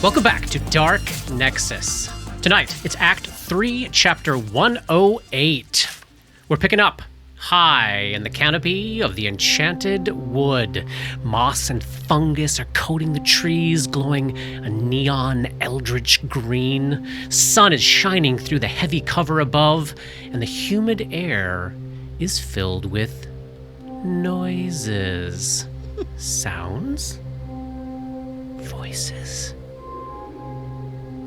Welcome back to Dark Nexus. Tonight, it's Act 3, Chapter 108. We're picking up high in the canopy of the enchanted wood. Moss and fungus are coating the trees, glowing a neon eldritch green. Sun is shining through the heavy cover above, and the humid air is filled with noises. Sounds. Voices.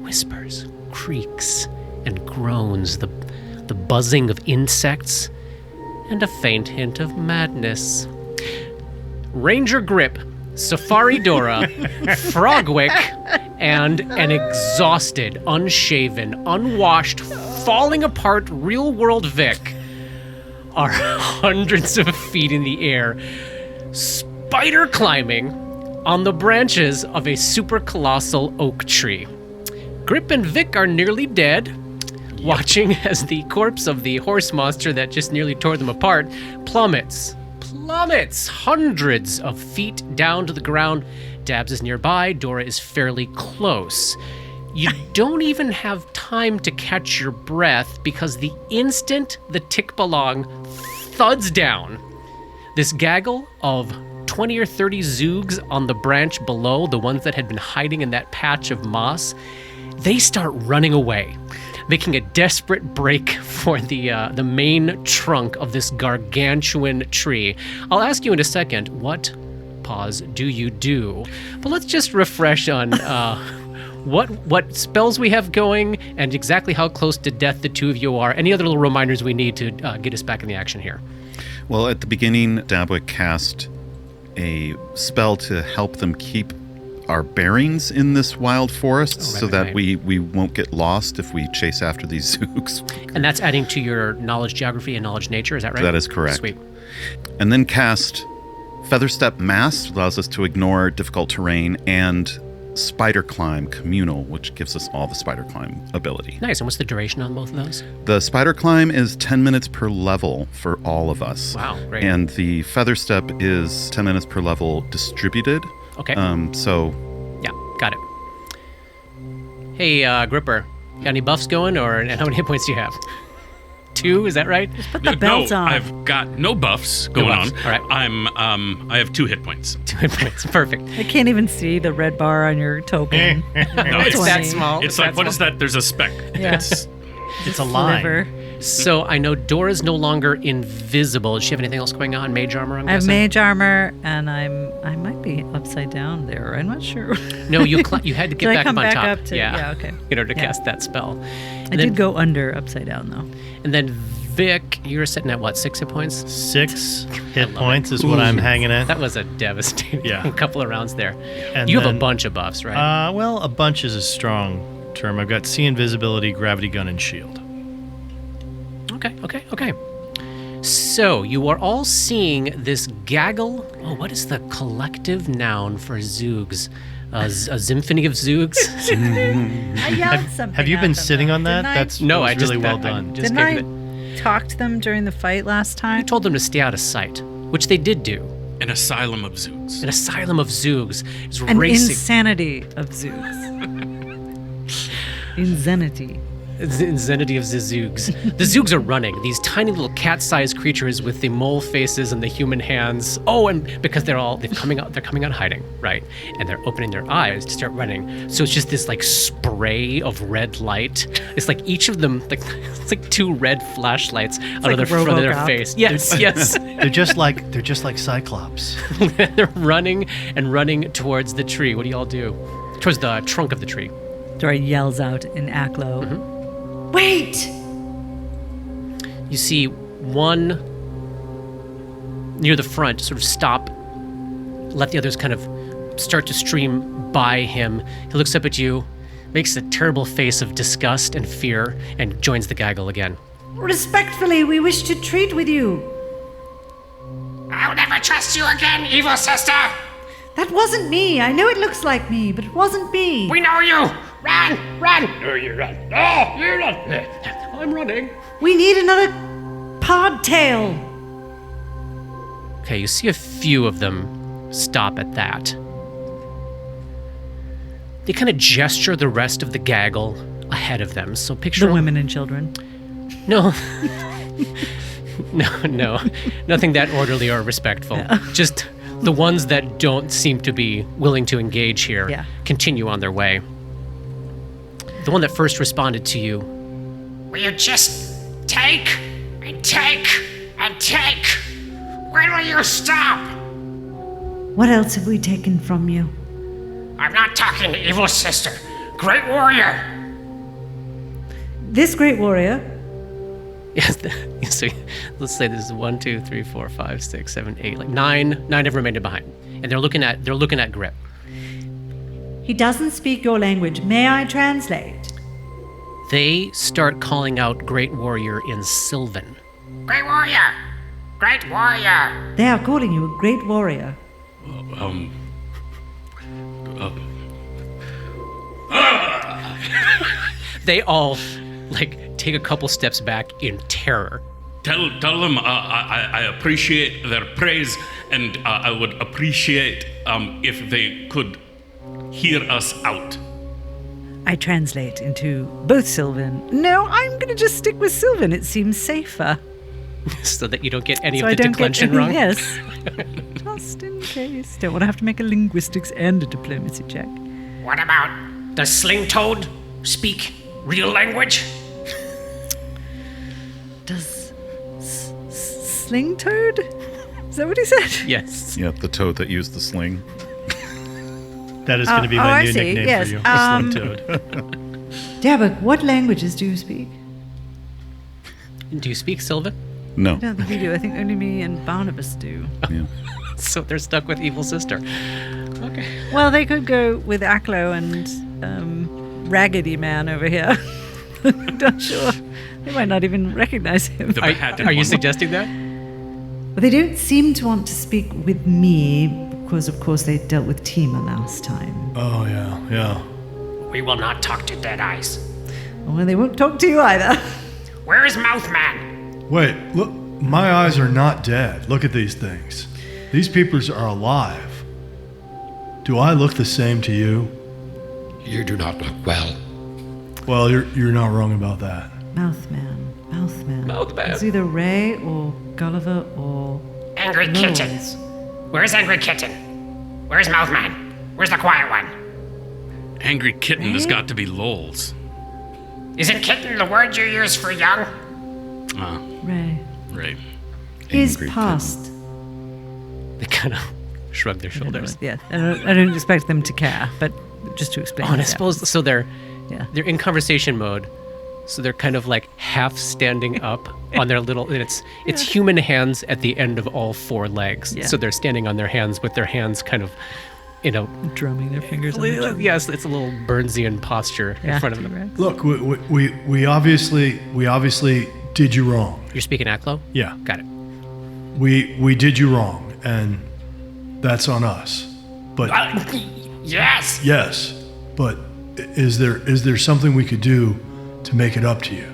Whispers, creaks, and groans, the buzzing of insects, and a faint hint of madness. Ranger Grip, Safari Dora, Frogwick, and an exhausted, unshaven, unwashed, falling apart real-world Vic are hundreds of feet in the air, spider climbing on the branches of a super colossal oak tree. Grip and Vic are nearly dead, watching as the corpse of the horse monster that just nearly tore them apart plummets hundreds of feet down to the ground. Dabs is nearby. Dora is fairly close. You don't even have time to catch your breath because the instant the Tikbalong thuds down, this gaggle of 20 or 30 Zoogs on the branch below, the ones that had been hiding in that patch of moss, they start running away, making a desperate break for the main trunk of this gargantuan tree. I'll ask you in a second, what pause do you do? But let's just refresh on what spells we have going and exactly how close to death the two of you are. Any other little reminders we need to get us back in the action here? Well, at the beginning, Dabwick cast a spell to help them keep our bearings in this wild forest that we won't get lost if we chase after these Zoogs. And that's adding to your knowledge geography and knowledge nature, is that right? That is correct. Sweet. And then cast Featherstep Mass, allows us to ignore difficult terrain, and Spider Climb Communal, which gives us all the Spider Climb ability. Nice. And what's the duration on both of those? The Spider Climb is 10 minutes per level for all of us. Wow, great. And the Featherstep is 10 minutes per level distributed. Okay. Yeah, got it. Hey, Gripper, got any buffs going, and how many hit points do you have? 2, is that right? Just put the belt on. I've got no buffs going on. All right. I have 2 hit points. 2 hit points, perfect. I can't even see the red bar on your token. No, It's that small. It's like, what is that? There's a speck. Yeah. It's a line. Sliver. So I know Dora's no longer invisible. Does she have anything else going on? Mage armor, I'm I have guessing? mage armor, and I might be upside down there. I'm not sure. No, you had to get Did back I come up on back top. up to? Yeah, okay. In order to Yeah. cast that spell. I did go under upside down though. And then Vic, you were sitting at what, 6 hit points? 6 hit points is what I'm hanging at. That was a devastating Yeah. couple of rounds there. And you have a then, bunch of buffs, right? Well, a bunch is a strong term. I've got see invisibility, gravity gun, and shield. Okay. So, you are all seeing this gaggle. Oh, what is the collective noun for Zoogs? A symphony of Zoogs? I yelled something. Have you at been them, sitting though, on that? didn't I? That's No, that was I just really well I done. just Didn't gave I it. talk to them during the fight last time? You told them to stay out of sight, which they did do. An asylum of Zoogs. An asylum of Zoogs is An racing. insanity of Zoogs. Insanity. The insanity of the Zoogs. The Zoogs are running. These tiny little cat-sized creatures with the mole faces and the human hands. Oh, and because they're coming out hiding, right? And they're opening their eyes to start running. So it's just this like spray of red light. It's like each of them, it's like 2 red flashlights out of like the front of their RoboCop. face. Yes. They're just like Cyclops. They're running towards the tree. What do y'all do? Towards the trunk of the tree. Dora yells out in Aklo. Mm-hmm. Wait! You see one near the front sort of stop, let the others kind of start to stream by him. He looks up at you, makes a terrible face of disgust and fear, and joins the gaggle again. Respectfully, we wish to treat with you. I'll never trust you again, evil sister! That wasn't me. I know it looks like me, but it wasn't me. We know you! Run! Run! No, you run. Oh, you run! I'm running. We need another podtail. Okay, you see a few of them stop at that. They kind of gesture the rest of the gaggle ahead of them. So picture The women and children. No. No. Nothing that orderly or respectful. Yeah. Just the ones that don't seem to be willing to engage here continue on their way. The one that first responded to you. Will you just take and take and take? When will you stop? What else have we taken from you? I'm not talking evil sister. Great warrior. This great warrior? Yes. So let's say this is 1, 2, 3, 4, 5, 6, 7, 8, like nine have remained behind, and they're looking at Grip. He doesn't speak your language. May I translate? They start calling out Great Warrior in Sylvan. Great warrior. Great warrior. They are calling you a great warrior. They all take a couple steps back in terror. Tell them I appreciate their praise, and I would appreciate if they could hear us out. I translate into both Sylvan. No, I'm going to just stick with Sylvan. It seems safer. So that you don't get any So of I the don't declension get, wrong? Yes. Just in case. Don't want to have to make a linguistics and a diplomacy check. What about the sling toad speak real language? Does Sling Toad? Is that what he said? Yes. Yeah, the toad that used the sling. That is going to be my I new see. nickname Yes. for you. The Sling Toad. Dabak, what languages do you speak? Do you speak Sylvan? No. I don't think we do. I think only me and Barnabas do. Yeah. So they're stuck with Evil Sister. Okay. Well, they could go with Aklo and Raggedy Man over here. I'm not sure. They might not even recognize him. The beheaded Are you one. suggesting that? But they don't seem to want to speak with me because, of course, they dealt with Tima last time. Oh, yeah. We will not talk to Dead Eyes. Well, they won't talk to you either. Where is Mouthman? Wait, look, my eyes are not dead. Look at these things. These peepers are alive. Do I look the same to you? You do not look well. Well, you're not wrong about that. Mouthman. It's either Ray or Gulliver or Angry Knowles. Kitten. Where's Angry Kitten? Where's Mouthman? Where's the quiet one? Angry Kitten has got to be lols. Isn't kitten the word you use for young? Ray. Right. His Angry past. They kind of shrug their shoulders. Yeah, I don't expect them to care, but just to explain. Oh, and I that. suppose so. They're in conversation mode, so they're kind of like half standing up on their little. And it's human hands at the end of all four legs. Yeah. So they're standing on their hands with their hands kind of, drumming their fingers on each other. yes, it's a little Burnsian posture in front of them. T-Rex. Look, we obviously did you wrong. You're speaking Aklo? Yeah, Got it. we did you wrong, and that's on us. But Yes. yes, but is there something we could do to make it up to you?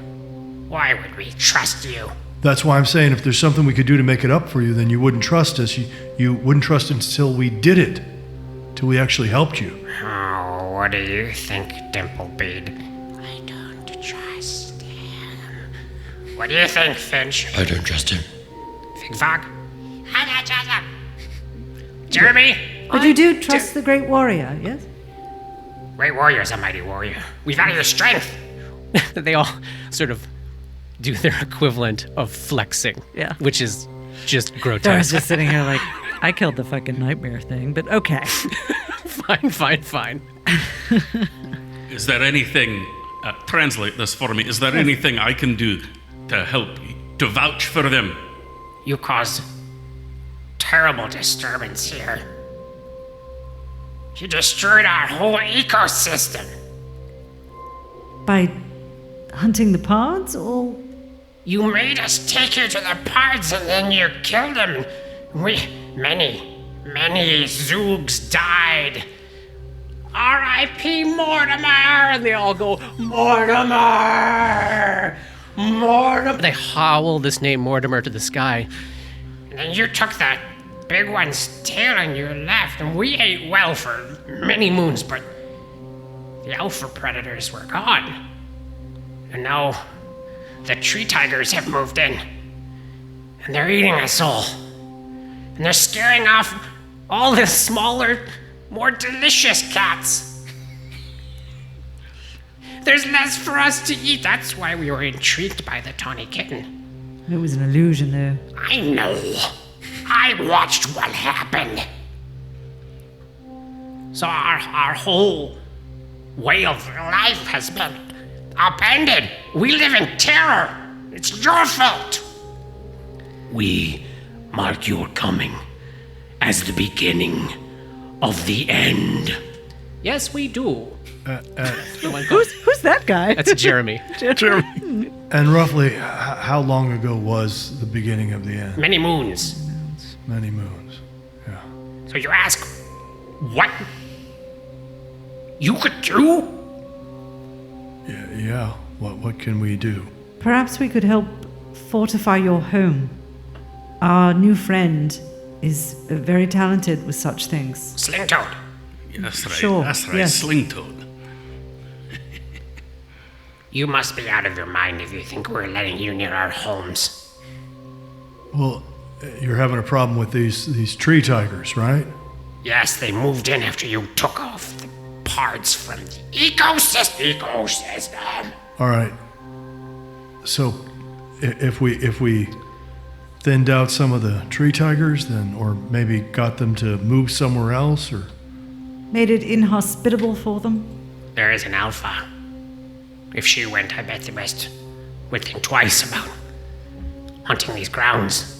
Why would we trust you? That's why I'm saying if there's something we could do to make it up for you, then you wouldn't trust us. You wouldn't trust us until we did it, till we actually helped you. Oh, what do you think, Dimplebead? I don't trust him. What do you think, Finch? I don't trust him. Figfog? I don't trust him. Jeremy? But you do trust the great warrior, yes? Great warrior's a mighty warrior. We value your strength. They all sort of do their equivalent of flexing. Yeah. Which is just So I was grotesque. just sitting here like, I killed the fucking nightmare thing, but okay. Fine. Is there anything, translate this for me, is there anything I can do to help, to vouch for them? You cause terrible disturbance here. You destroyed our whole ecosystem. By hunting the pods, or You made us take you to the pods and then you killed them. Many Zoogs died. R.I.P. Mortimer! And they all go, Mortimer! Mortimer! They howl this name Mortimer to the sky. And then you took that big one's tail and you left, and we ate well for many moons, but the alpha predators were gone. And now the tree tigers have moved in. And they're eating us all. And they're scaring off all the smaller, more delicious cats. There's less for us to eat. That's why we were intrigued by the tawny kitten. It was an illusion, though. I know. I watched what happened. So our whole way of life has been upended. We live in terror. It's your fault. We mark your coming as the beginning of the end. Yes, we do. Who's that guy? That's Jeremy. And roughly, how long ago was the beginning of the end? Many moons. Many moons. Yeah. So you ask, what you could do? Yeah. What can we do? Perhaps we could help fortify your home. Our new friend is very talented with such things. Sling Toad. That's right. Sure, That's right. yes. Sling Toad. You must be out of your mind if you think we're letting you near our homes. Well, you're having a problem with these tree tigers, right? Yes, they moved in after you took off the parts from the ecosystem. All right. So, if we thinned out some of the tree tigers, then, or maybe got them to move somewhere else, or Made it inhospitable for them? There is an alpha. If she went, I bet the rest would think twice about hunting these grounds.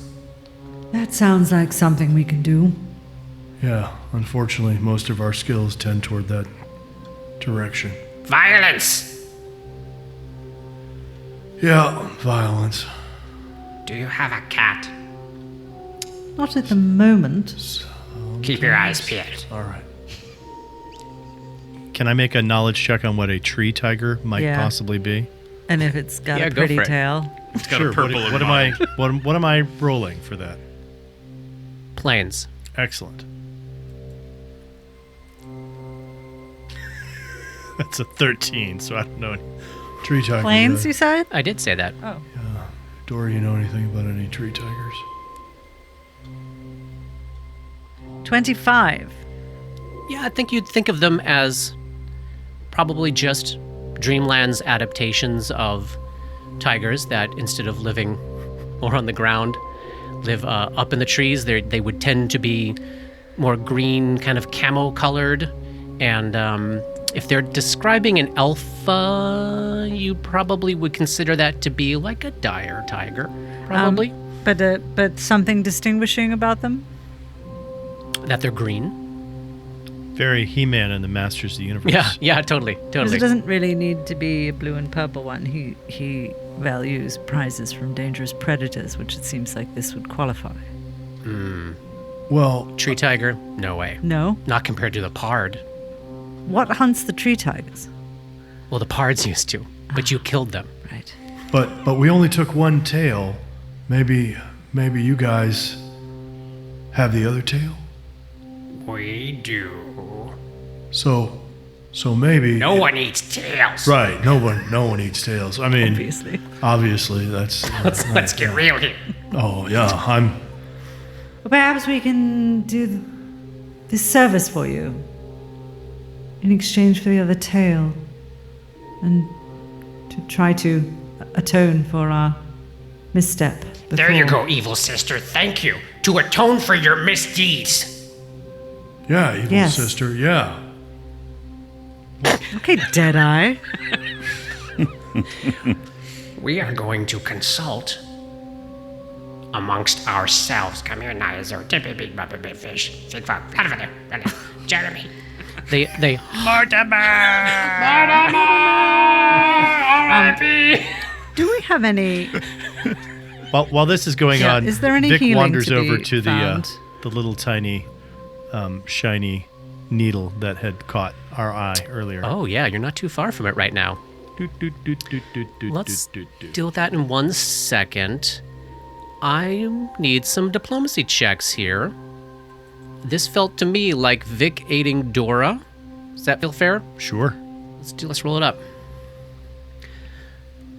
That sounds like something we can do. yeah, unfortunately, most of our skills tend toward that direction. Violence! Yeah, violence. Do you have a cat? Not at the moment. Keep your eyes peeled. All right. Can I make a knowledge check on what a tree tiger might Yeah. possibly be? And if it's got Yeah, a go pretty for it. tail. It's got Sure. a purple What am I? What am I rolling for that? Planes. Excellent. That's a 13, so I don't know. Tree tigers. Planes, you said? I did say that. Oh. Dory, you know anything about any tree tigers? 25. Yeah, I think you'd think of them as probably just Dreamland's adaptations of tigers that instead of living more on the ground, live up in the trees. They would tend to be more green, kind of camo colored. And if they're describing an alpha, you probably would consider that to be like a dire tiger, probably. But something distinguishing about them? That they're green. Very He-Man and the Masters of the Universe. Yeah, totally. Because it doesn't really need to be a blue and purple one. He values prizes from dangerous predators, which it seems like this would qualify. Well, Tree tiger? No way. No? Not compared to the pard. What hunts the tree tigers? Well, the pards used to, but you killed them. Right. but we only took one tail. Maybe you guys have the other tail. We do. So maybe No one eats tails. Right. No one eats tails. I mean, Obviously. that's Let's get real here. Oh yeah, Well, perhaps we can do this service for you in exchange for the other tail, and to try to atone for our misstep. There you before. go, evil sister. Thank you. To atone for your misdeeds. Yeah, evil Yes. sister. Yeah. Okay, Deadeye. We are going to consult amongst ourselves. Come here, Niazor. Tippy big bubba big fish. Big fuck. Out of there. Jeremy. They Do we have any... While this is going Yeah, on, is there any Vic healing wanders to be over to found? the little tiny shiny needle that had caught our eye earlier. Oh yeah, you're not too far from it right now. Let's deal with that in 1 second. I need some diplomacy checks here. This felt to me like Vic aiding Dora. Does that feel fair? Sure. Let's roll it up.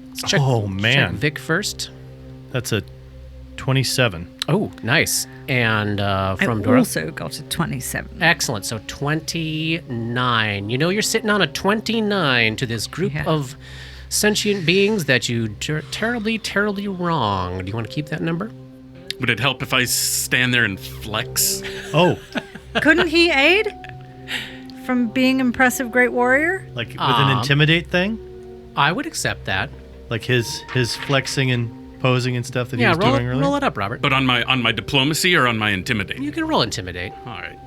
Let's check, Oh, man. check Vic first. That's a 27. Oh, nice. And I from Dora. also got a 27. Excellent. So 29. You know you're sitting on a 29 to this group Yeah. of sentient beings that you terribly, terribly wronged. Do you want to keep that number? Would it help if I stand there and flex? Oh, Couldn't he aid from being impressive great warrior? like with an intimidate thing? I would accept that. Like his flexing and posing and stuff that he Yeah, was doing earlier? roll it up, Robert. But on my diplomacy or on my intimidate? You can roll intimidate. All right.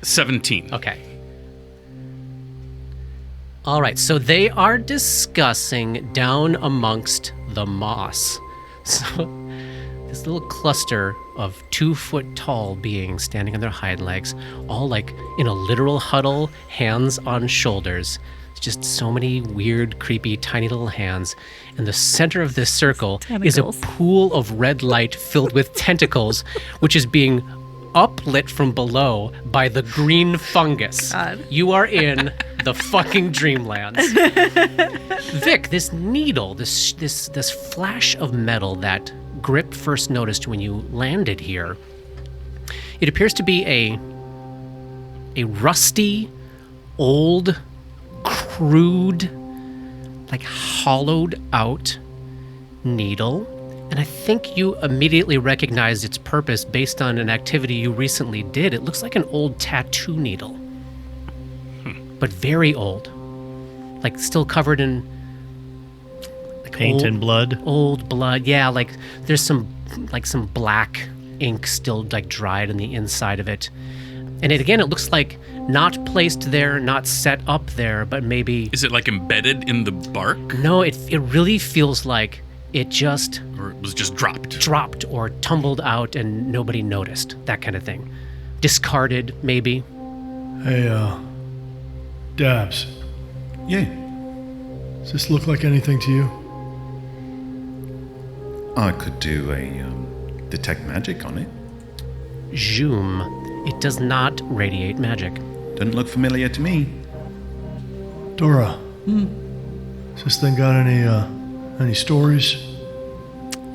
17. Okay. All right, so they are discussing down amongst the moss. So this little cluster of 2-foot tall beings standing on their hind legs, all like in a literal huddle, hands on shoulders. It's just so many weird, creepy, tiny little hands. In the center of this circle is a Tentacles. pool of red light filled with tentacles, which is being uplit from below by the green fungus. God. You are in the fucking dreamlands. Vic, this needle, this flash of metal that Grip first noticed when you landed here, it appears to be a rusty, old, crude, like hollowed out needle. And I think you immediately recognized its purpose based on an activity you recently did. It looks like an old tattoo needle, but very old, like still covered in like Paint and blood. Old blood, yeah. Like there's some black ink still like dried on the inside of it. And it looks like not placed there, not set up there, but maybe. Is it like embedded in the bark? No, it really feels like it just Or it was just dropped? dropped or tumbled out and nobody noticed. That kind of thing. Discarded, maybe. Hey, Dabs, Yeah. does this look like anything to you? I could do a detect magic on it. Zoom. It does not radiate magic. Doesn't look familiar to me. Dora, has this thing got any stories?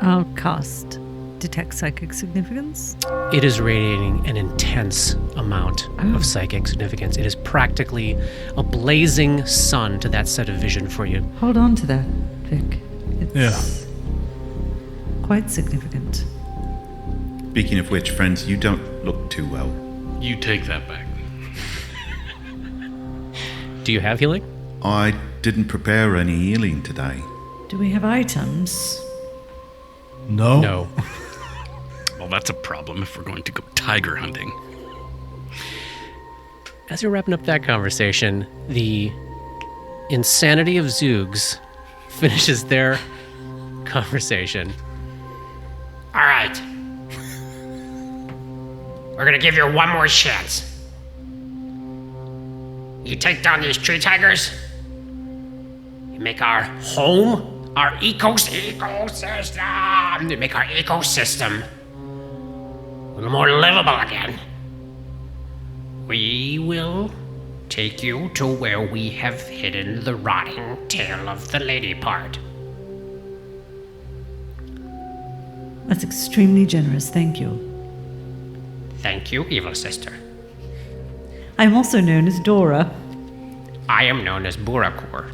I'll cast Detect Psychic Significance. It is radiating an intense amount of psychic significance. It is practically a blazing sun to that set of vision for you. Hold on to that, Vic. It's Yeah. quite significant. Speaking of which, friends, you don't look too well. You take that back. Do you have healing? I didn't prepare any healing today. Do we have items? No. No. Well, that's a problem if we're going to go tiger hunting. As you're wrapping up that conversation, the insanity of Zoogs finishes their conversation. All right. We're gonna give you one more chance. You take down these tree tigers. You make our home, our ecosystem. You make our ecosystem a little more livable again. We will take you to where we have hidden the rotting tail of the lady part. That's extremely generous, thank you. Thank you, evil sister. I'm also known as Dora. I am known as Burakur.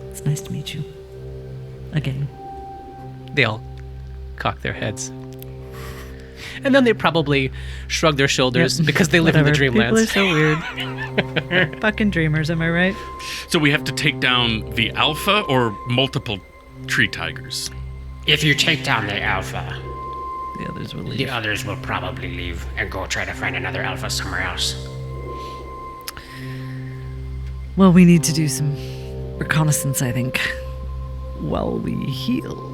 It's nice to meet you. Again. They all cock their heads. And then they probably shrug their shoulders because they live in the Whatever. People are dreamlands. so weird. Fucking dreamers, am I right? So we have to take down the alpha or multiple tree tigers? If you take down the alpha, The others will the leave. others will probably leave and go try to find another alpha somewhere else. Well, we need to do some reconnaissance, I think, while we heal.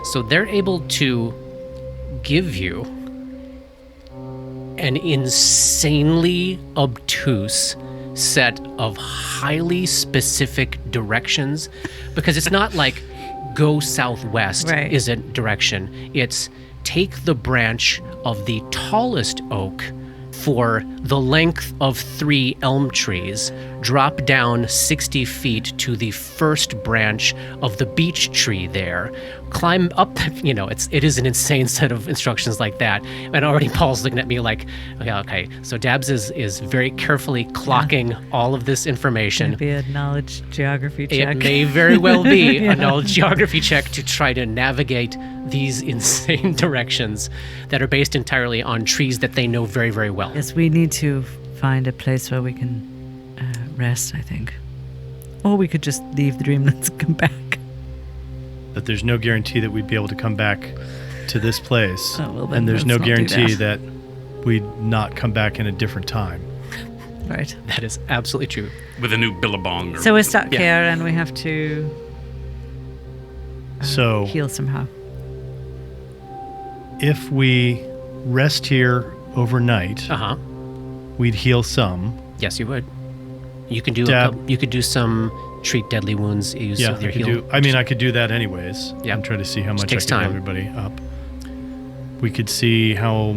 So they're able to give you an insanely obtuse set of highly specific directions, because it's not like go southwest Right. is a direction. It's take the branch of the tallest oak for the length of 3 elm trees, drop down 60 feet to the first branch of the beech tree there, climb up, it is an insane set of instructions like that. And already Paul's looking at me like, okay. So Dabs is very carefully clocking all of this information. It'd be a knowledge geography check. It may very well be a knowledge geography check to try to navigate these insane directions that are based entirely on trees that they know very, very well. Yes, we need to find a place where we can rest, I think. Or we could just leave the Dreamlands and come back. But there's no guarantee that we'd be able to come back to this place. And there's let's no not do guarantee that. we'd not come back in a different time. Right. That is absolutely true. With a new billabong. So we're stuck here and we have to So heal somehow. if we rest here overnight, we'd heal some. Yes, you would. You can do Dab. you could do some treat deadly wounds. Use Yeah, your I could heal. I could do that anyways. Yeah. And try to see how much I takes can heal time. everybody up. We could see how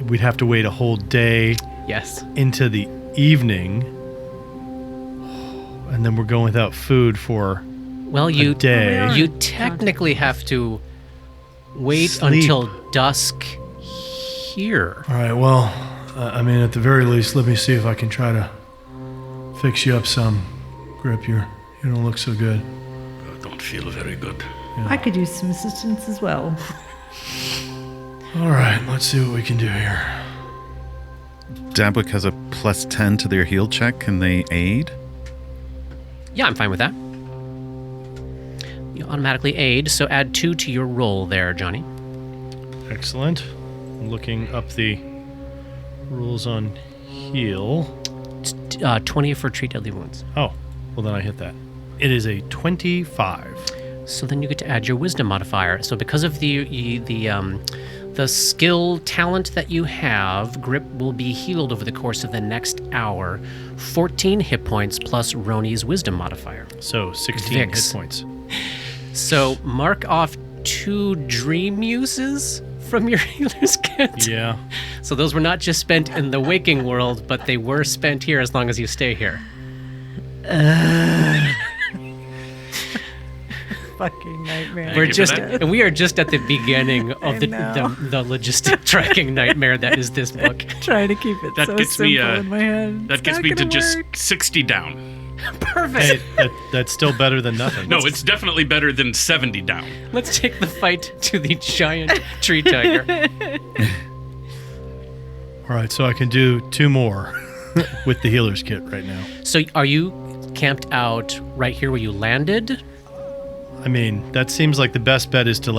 we'd have to wait a whole day Yes. into the evening, and then we're going without food for Well, a you day. you technically have to wait Sleep. until dusk here. All right, well, at the very least, let me see if I can try to fix you up some. Grip, you don't look so good. I don't feel very good. I could use some assistance as well. All right, let's see what we can do here. Dabwick has a +10 to their heal check. Can they aid? Yeah, I'm fine with that. You automatically aid, so add 2 to your roll there, Johnny. Excellent. I'm looking up the rules on heal. 20 for treat deadly wounds. Oh, well then I hit that. It is a 25. So then you get to add your wisdom modifier. So because of the skill talent that you have, Grip will be healed over the course of the next hour. 14 hit points plus Roni's wisdom modifier. So 16 Vix. hit points. So mark off 2 dream uses from your healer's kit. Yeah. So those were not just spent in the waking world, but they were spent here as long as you stay here. Fucking nightmare. We are just at the beginning of the logistic tracking nightmare that is this book. Trying to keep it That so gets simple me, in my head. That It's gets not me to gonna just work. 60 down. Perfect. Hey, that's still better than nothing. No, it's definitely better than 70 down. Let's take the fight to the giant tree tiger. All right, so I can do 2 more with the healer's kit right now. So are you camped out right here where you landed? That seems like the best bet is to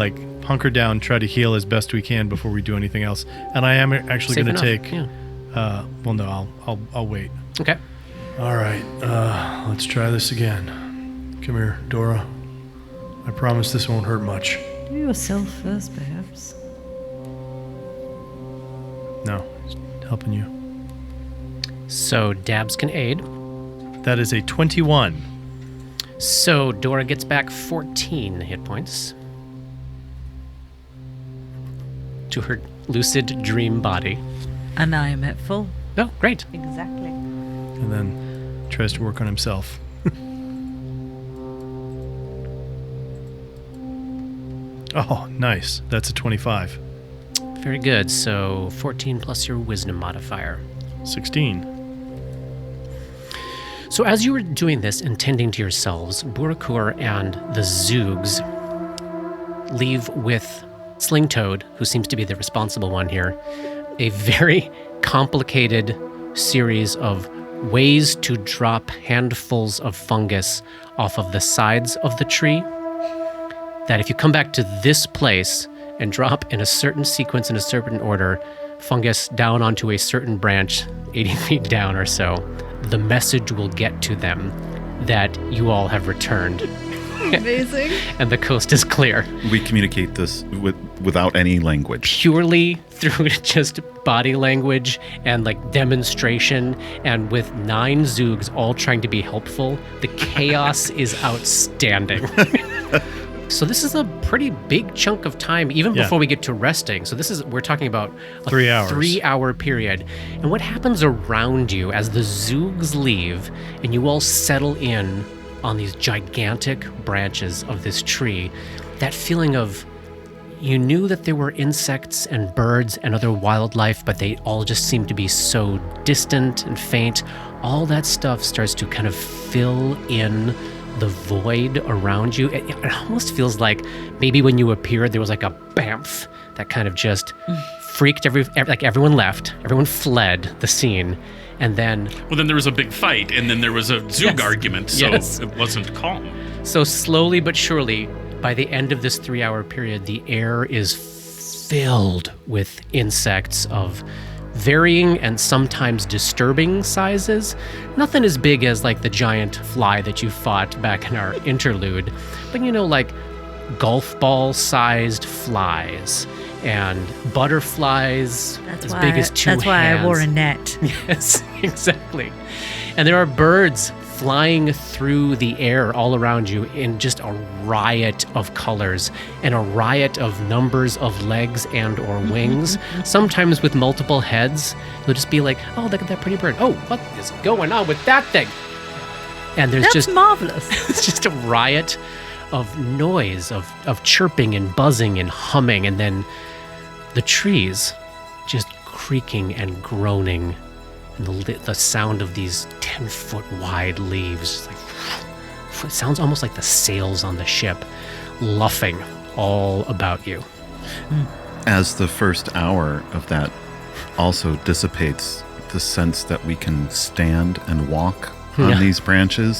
hunker down, try to heal as best we can before we do anything else. And I am actually Safe going to enough, take. yeah. Well, no, I'll wait. Okay. All right, let's try this again. Come here, Dora. I promise this won't hurt much. Do yourself first, perhaps. No, it's helping you. So Dabs can aid. That is a 21. So Dora gets back 14 hit points to her lucid dream body. And I am at full. Oh, great. Exactly. And then tries to work on himself. Oh, nice. That's a 25. Very good. So 14 plus your wisdom modifier. 16. So as you were doing this and tending to yourselves, Burakur and the Zoogs leave with Sling Toad, who seems to be the responsible one here, a very complicated series of ways to drop handfuls of fungus off of the sides of the tree, that if you come back to this place and drop in a certain sequence in a certain order, fungus down onto a certain branch 80 feet down or so, the message will get to them that you all have returned. Amazing. And the coast is clear. We communicate this without any language. Purely through just body language and demonstration, and with 9 Zoogs all trying to be helpful, the chaos is outstanding. So this is a pretty big chunk of time, even Yeah. before we get to resting. So we're talking about a 3 hours. 3-hour period. And what happens around you as the Zoogs leave and you all settle in on these gigantic branches of this tree, that feeling of, you knew that there were insects and birds and other wildlife, but they all just seemed to be so distant and faint. All that stuff starts to kind of fill in the void around you. It almost feels like maybe when you appeared, there was like a bamf that kind of just freaked like everyone left, everyone fled the scene. And then... Well, then there was a big fight, and then there was a Zoog Yes. argument, so Yes. it wasn't calm. So slowly but surely, by the end of this 3-hour period, the air is filled with insects of varying and sometimes disturbing sizes. Nothing as big as like the giant fly that you fought back in our interlude, but like golf ball sized flies and butterflies as big as two That's why hands. I wore a net. Yes, exactly. And there are birds flying through the air all around you in just a riot of colors and a riot of numbers of legs and or wings, sometimes with multiple heads. You'll just be like, oh, look at that pretty bird. Oh, what is going on with that thing? And there's That's just marvelous. it's just a riot of noise, of chirping and buzzing and humming, and then the trees just creaking and groaning, and the sound of these 10-foot wide leaves. It sounds almost like the sails on the ship luffing all about you. As the first hour of that also dissipates, the sense that we can stand and walk on Yeah. these branches,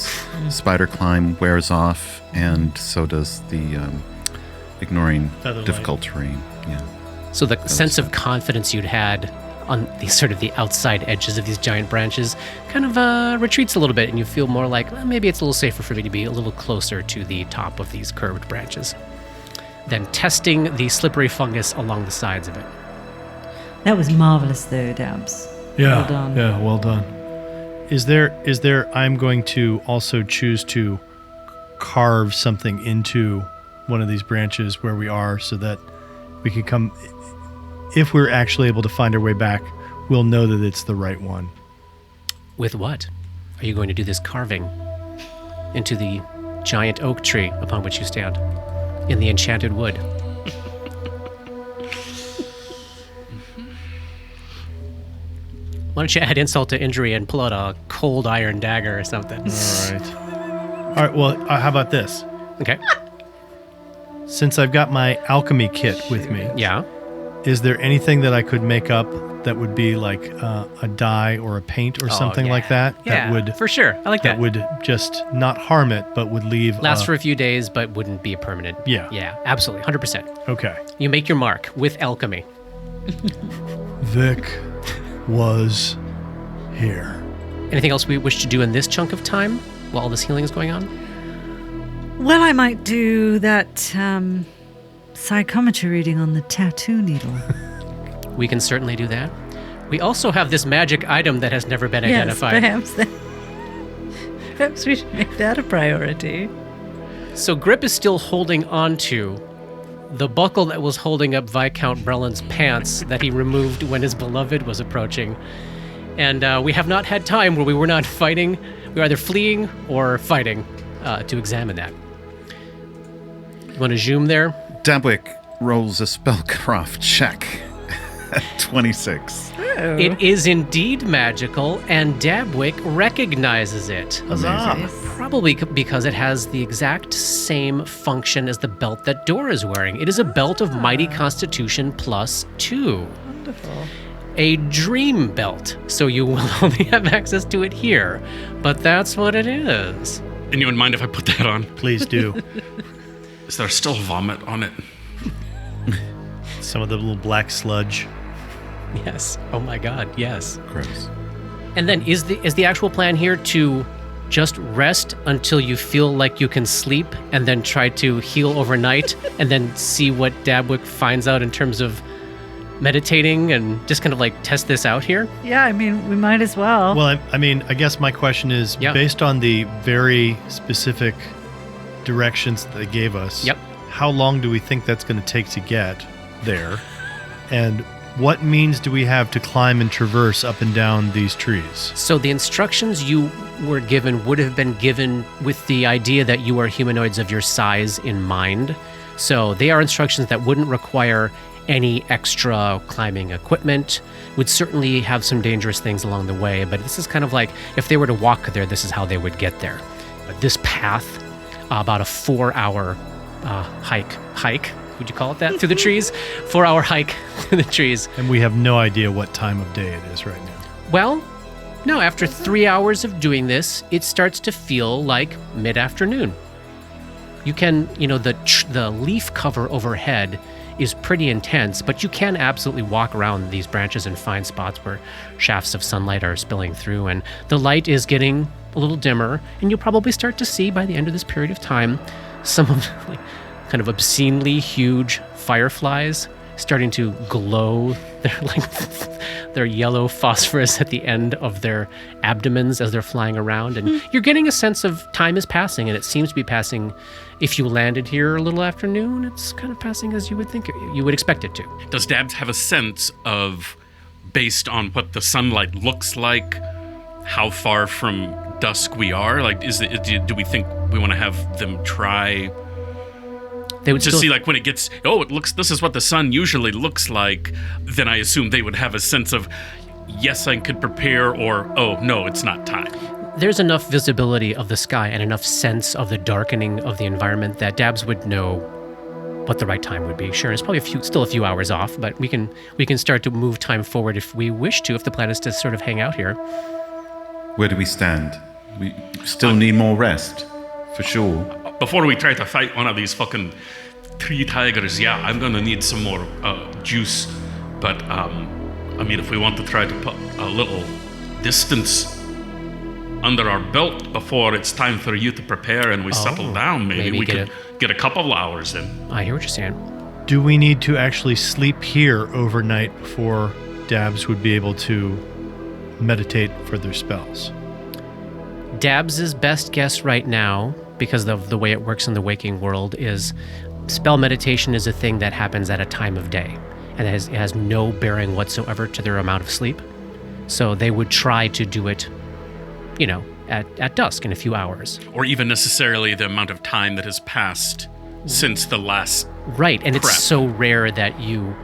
spider climb wears off, and so does the ignoring Featherlight. difficult terrain. Yeah. So the sense of confidence you'd had on the outside edges of these giant branches kind of retreats a little bit, and you feel more like, well, maybe it's a little safer for me to be a little closer to the top of these curved branches. Then testing the slippery fungus along the sides of it. That was marvelous, though, Dabs. Yeah. Well done. Yeah, well done. Is there I'm going to also choose to carve something into one of these branches where we are so that we can come, if we're actually able to find our way back, we'll know that it's the right one. With what? Are you going to do this carving into the giant oak tree upon which you stand in the enchanted wood? Why don't you add insult to injury and pull out a cold iron dagger or something? All right, well, how about this? Okay. Since I've got my alchemy kit with me, Yeah. is there anything that I could make up that would be like a dye or a paint or something like that? Yeah, That would for sure. I like that. that would just not harm it, but would leave Last for a few days, but wouldn't be permanent. Yeah. Yeah, absolutely. 100%. Okay. You make your mark with alchemy. Vic was here. Anything else we wish to do in this chunk of time while all this healing is going on? Well, I might do that psychometry reading on the tattoo needle. We can certainly do that. We also have this magic item that has never been identified. Perhaps we should make that a priority. So Grip is still holding on to the buckle that was holding up Viscount Brelin's pants that he removed when his beloved was approaching. And we have not had time where we were not fighting. We were either fleeing or fighting to examine that. You want to zoom there? Dabwick rolls a spellcraft check at 26. It is indeed magical, and Dabwick recognizes it. Probably because it has the exact same function as the belt that Dora is wearing. It is a belt of Mighty Constitution +2. Wonderful. A dream belt, so you will only have access to it here. But that's what it is. Anyone mind if I put that on? Please do. Is there still vomit on it? Some of the little black sludge. Yes. Oh my god, yes. Gross. And then is the actual plan here to just rest until you feel like you can sleep and then try to heal overnight and then see what Dabwick finds out in terms of meditating and just kind of like test this out here? Yeah, I mean, we might as well. Well, I mean, I guess my question is, Yeah. based on the very specific directions that they gave us, Yep. how long do we think that's going to take to get there? And what means do we have to climb and traverse up and down these trees? So the instructions you were given would have been given with the idea that you are humanoids of your size in mind. So they are instructions that wouldn't require any extra climbing equipment, would certainly have some dangerous things along the way, but this is kind of like if they were to walk there, this is how they would get there. But this path, about a 4-hour hike, would you call it that, through the trees? 4-hour hike through the trees. And we have no idea what time of day it is right now. Well, no, after 3 hours of doing this, it starts to feel like mid-afternoon. You can, the leaf cover overhead is pretty intense, but you can absolutely walk around these branches and find spots where shafts of sunlight are spilling through, and the light is getting a little dimmer, and you'll probably start to see by the end of this period of time some of kind of obscenely huge fireflies starting to glow. They're yellow phosphorus at the end of their abdomens as they're flying around, and you're getting a sense of time is passing, and it seems to be passing. If you landed here a little afternoon, it's kind of passing as you would think you would expect it to. Does Dabs have a sense of, based on what the sunlight looks like, how far from dusk we are? Like, do we think we want to have them try? They would to still see, like, when it gets, this is what the sun usually looks like, then I assume they would have a sense of, yes, I could prepare, or, oh, no, it's not time. There's enough visibility of the sky and enough sense of the darkening of the environment that Dabs would know what the right time would be. Sure, it's probably still a few hours off, but we can start to move time forward if we wish to, if the plan is to sort of hang out here. Where do we stand? We still need more rest, for sure. Before we try to fight one of these fucking tree tigers, yeah, I'm gonna need some more juice. But, if we want to try to put a little distance under our belt before it's time for you to prepare and we settle down, maybe we could get a couple of hours in. I hear what you're saying. Do we need to actually sleep here overnight before Dabs would be able to meditate for their spells? Dabs' best guess right now, because of the way it works in the waking world, is spell meditation is a thing that happens at a time of day, and it has no bearing whatsoever to their amount of sleep. So they would try to do it, at dusk in a few hours. Or even necessarily the amount of time that has passed since the last Right, and prep. It's so rare that you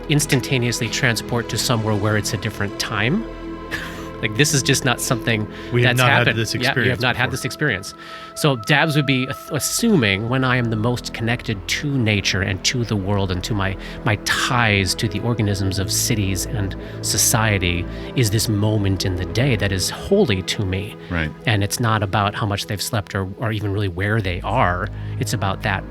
instantaneously transport to somewhere where it's a different time. Like, this is just not something We have that's not happened. had this Yeah, experience you have not before. had this experience. So Dabs would be assuming when I am the most connected to nature and to the world and to my ties to the organisms of cities and society is this moment in the day that is holy to me. Right. And it's not about how much they've slept or even really where they are. It's about that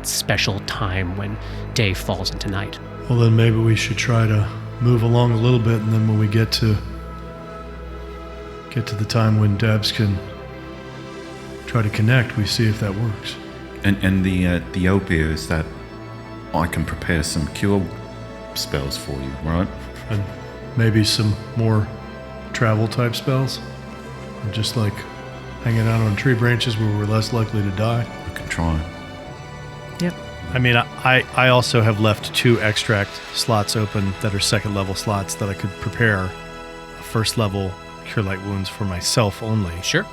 special time when day falls into night. Well, then maybe we should try to move along a little bit, and then when we get to the time when Dabs can try to connect, we see if that works. And the opiate is that I can prepare some cure spells for you, right? And maybe some more travel type spells, and just like hanging out on tree branches where we're less likely to die. I can try. Yep. I also have left 2 extract slots open that are second level slots that I could prepare a first level Cure Light Wounds for myself only. Sure.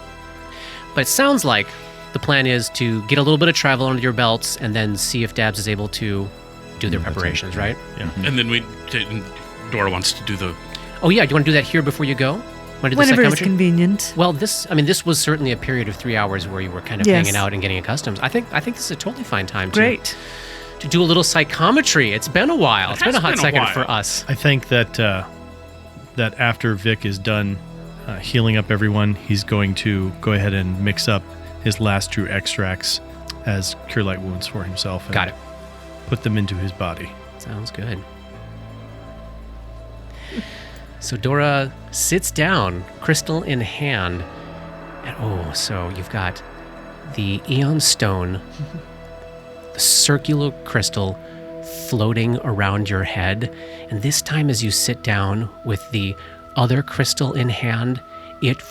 But it sounds like the plan is to get a little bit of travel under your belts and then see if Dabs is able to do their preparations, right? Yeah. And then Dora wants to do the... Oh, yeah. Do you want to do that here before you go? Want to do the Whenever it's psychometry? convenient. Well, this was certainly a period of 3 hours where you were kind of Yes. hanging out and getting accustomed. I think this is a totally fine time Great. to do a little psychometry. It's been a while. It's been a hot second for us. I think that that after Vic is done healing up everyone, he's going to go ahead and mix up his last 2 extracts as Cure Light Wounds for himself. And Got it. Put them into his body. Sounds good. So Dora sits down, crystal in hand, and so you've got the Eon Stone, the circular crystal floating around your head, and this time as you sit down with the other crystal in hand, it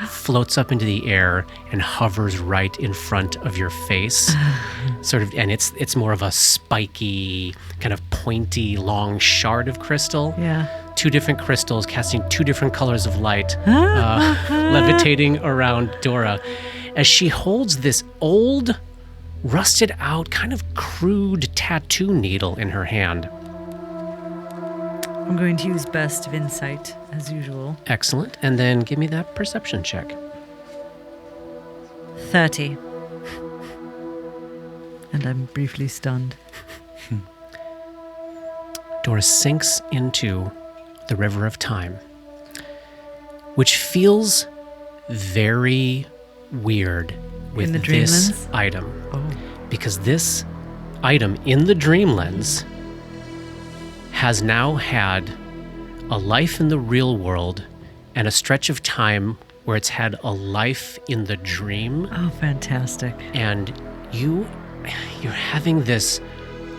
floats up into the air and hovers right in front of your face. Sort of, and it's more of a spiky, kind of pointy, long shard of crystal. Yeah. 2 different crystals casting 2 different colors of light, levitating around Dora as she holds this old, rusted out, kind of crude tattoo needle in her hand. I'm going to use Burst of Insight, as usual. Excellent. And then give me that perception check. 30. And I'm briefly stunned. Dora sinks into the river of time, which feels very weird with In the this Dreamlands? item. Oh. Because this item in the Dreamlands has now had a life in the real world and a stretch of time where it's had a life in the dream. Oh, fantastic. And you're having this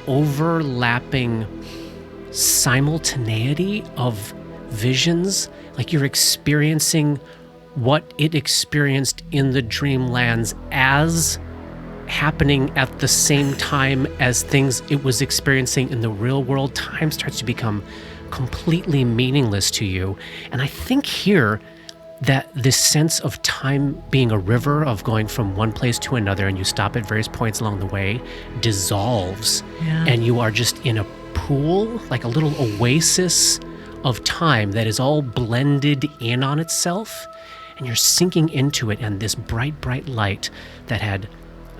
overlapping simultaneity of visions, like you're experiencing what it experienced in the Dreamlands as happening at the same time as things it was experiencing in the real world. Time starts to become completely meaningless to you. And I think here that this sense of time being a river, of going from one place to another, and you stop at various points along the way, dissolves. Yeah. And you are just in a pool, like a little oasis of time that is all blended in on itself. And you're sinking into it, and this bright, bright light that had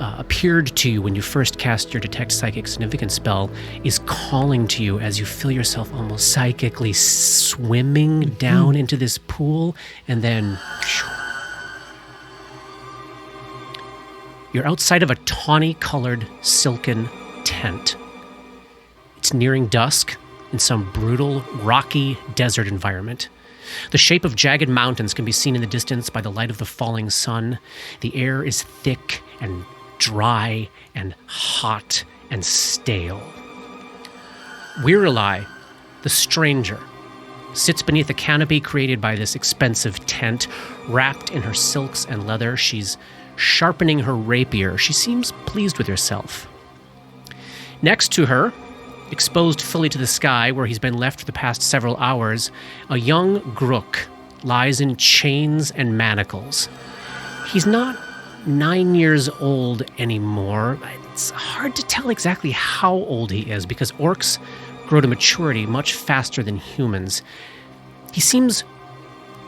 appeared to you when you first cast your Detect Psychic Significance spell is calling to you as you feel yourself almost psychically swimming down into this pool, and then you're outside of a tawny-colored silken tent. It's nearing dusk in some brutal, rocky desert environment. The shape of jagged mountains can be seen in the distance by the light of the falling sun. The air is thick and dry and hot and stale. Wherein, the stranger, sits beneath a canopy created by this expensive tent. Wrapped in her silks and leather, she's sharpening her rapier. She seems pleased with herself. Next to her, exposed fully to the sky where he's been left for the past several hours, a young Grook lies in chains and manacles. He's not 9 years old anymore. It's hard to tell exactly how old he is because orcs grow to maturity much faster than humans. He seems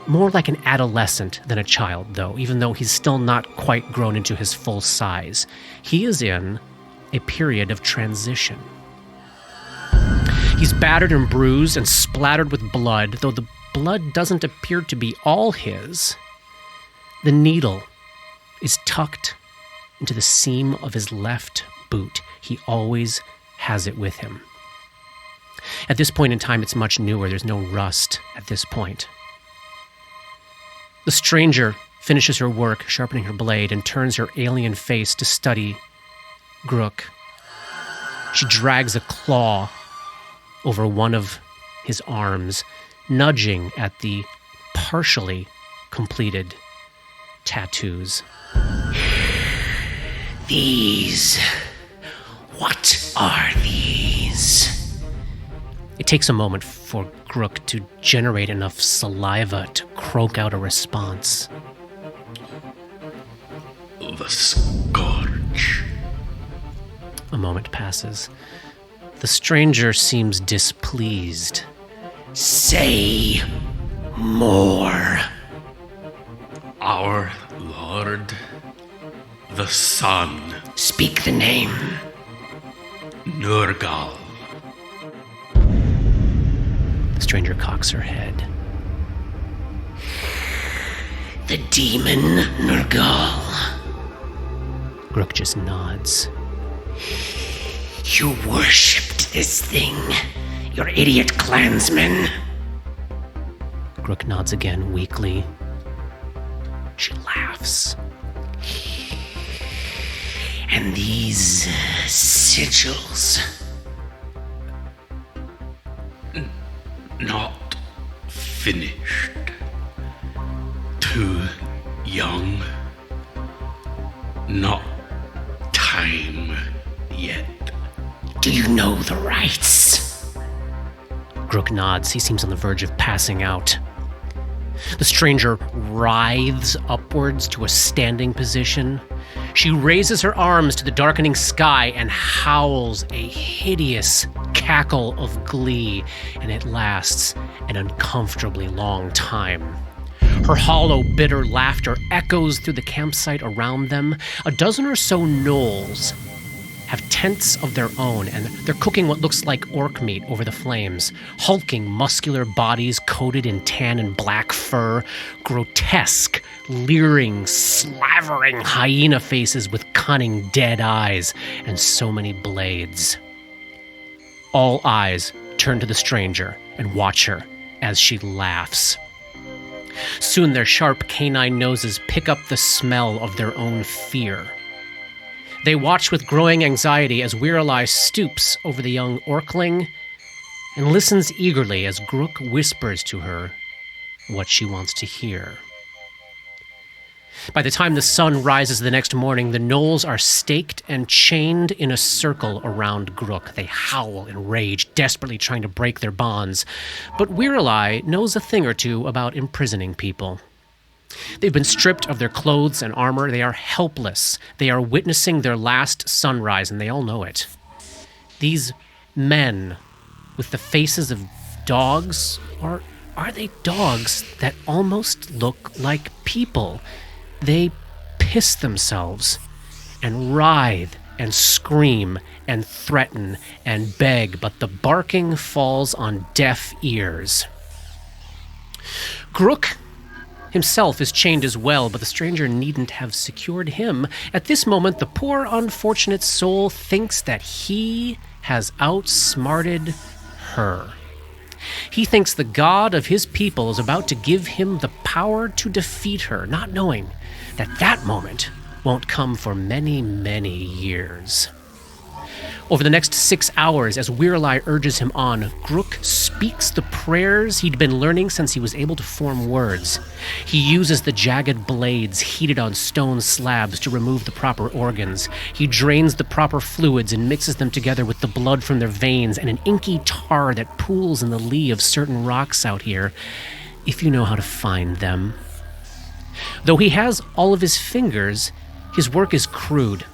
more like an adolescent than a child, though, even though he's still not quite grown into his full size. He is in a period of transition. He's battered and bruised and splattered with blood, though the blood doesn't appear to be all his. The needle is tucked into the seam of his left boot. He always has it with him. At this point in time, it's much newer. There's no rust at this point. The stranger finishes her work, sharpening her blade, and turns her alien face to study Grook. She drags a claw over one of his arms, nudging at the partially completed tattoos. These. What are these? It takes a moment for Grook to generate enough saliva to croak out a response. The Scourge. A moment passes. The stranger seems displeased. Say more. Our Lord, the Sun, Speak the name. Nurgal. The stranger cocks her head. The demon Nurgal. Grook just nods. You worshipped this thing, your idiot clansman. Grook nods again weakly. She laughs. And these sigils. Not finished. Too young. Not time yet. Do you know the rites? Grook nods. He seems on the verge of passing out. The stranger writhes upwards to a standing position. She raises her arms to the darkening sky and howls a hideous cackle of glee, and it lasts an uncomfortably long time. Her hollow, bitter laughter echoes through the campsite around them. A dozen or so gnolls have tents of their own, and they're cooking what looks like orc meat over the flames. Hulking, muscular bodies coated in tan and black fur, grotesque, leering, slavering hyena faces with cunning, dead eyes, and so many blades. All eyes turn to the stranger and watch her as she laughs. Soon their sharp canine noses pick up the smell of their own fear. They watch with growing anxiety as Wherein stoops over the young orcling and listens eagerly as Grook whispers to her what she wants to hear. By the time the sun rises the next morning, the gnolls are staked and chained in a circle around Grook. They howl in rage, desperately trying to break their bonds. But Wherein knows a thing or two about imprisoning people. They've been stripped of their clothes and armor. They are helpless. They are witnessing their last sunrise, and they all know it. These men with the faces of dogs, or are they dogs that almost look like people? They piss themselves and writhe and scream and threaten and beg, but the barking falls on deaf ears. Grook himself is chained as well, but the stranger needn't have secured him. At this moment, the poor unfortunate soul thinks that he has outsmarted her. He thinks the god of his people is about to give him the power to defeat her, not knowing that that moment won't come for many, many years. Over the next 6 hours, as Wherein urges him on, Grook speaks the prayers he'd been learning since he was able to form words. He uses the jagged blades heated on stone slabs to remove the proper organs. He drains the proper fluids and mixes them together with the blood from their veins and an inky tar that pools in the lee of certain rocks out here, if you know how to find them. Though he has all of his fingers, his work is crude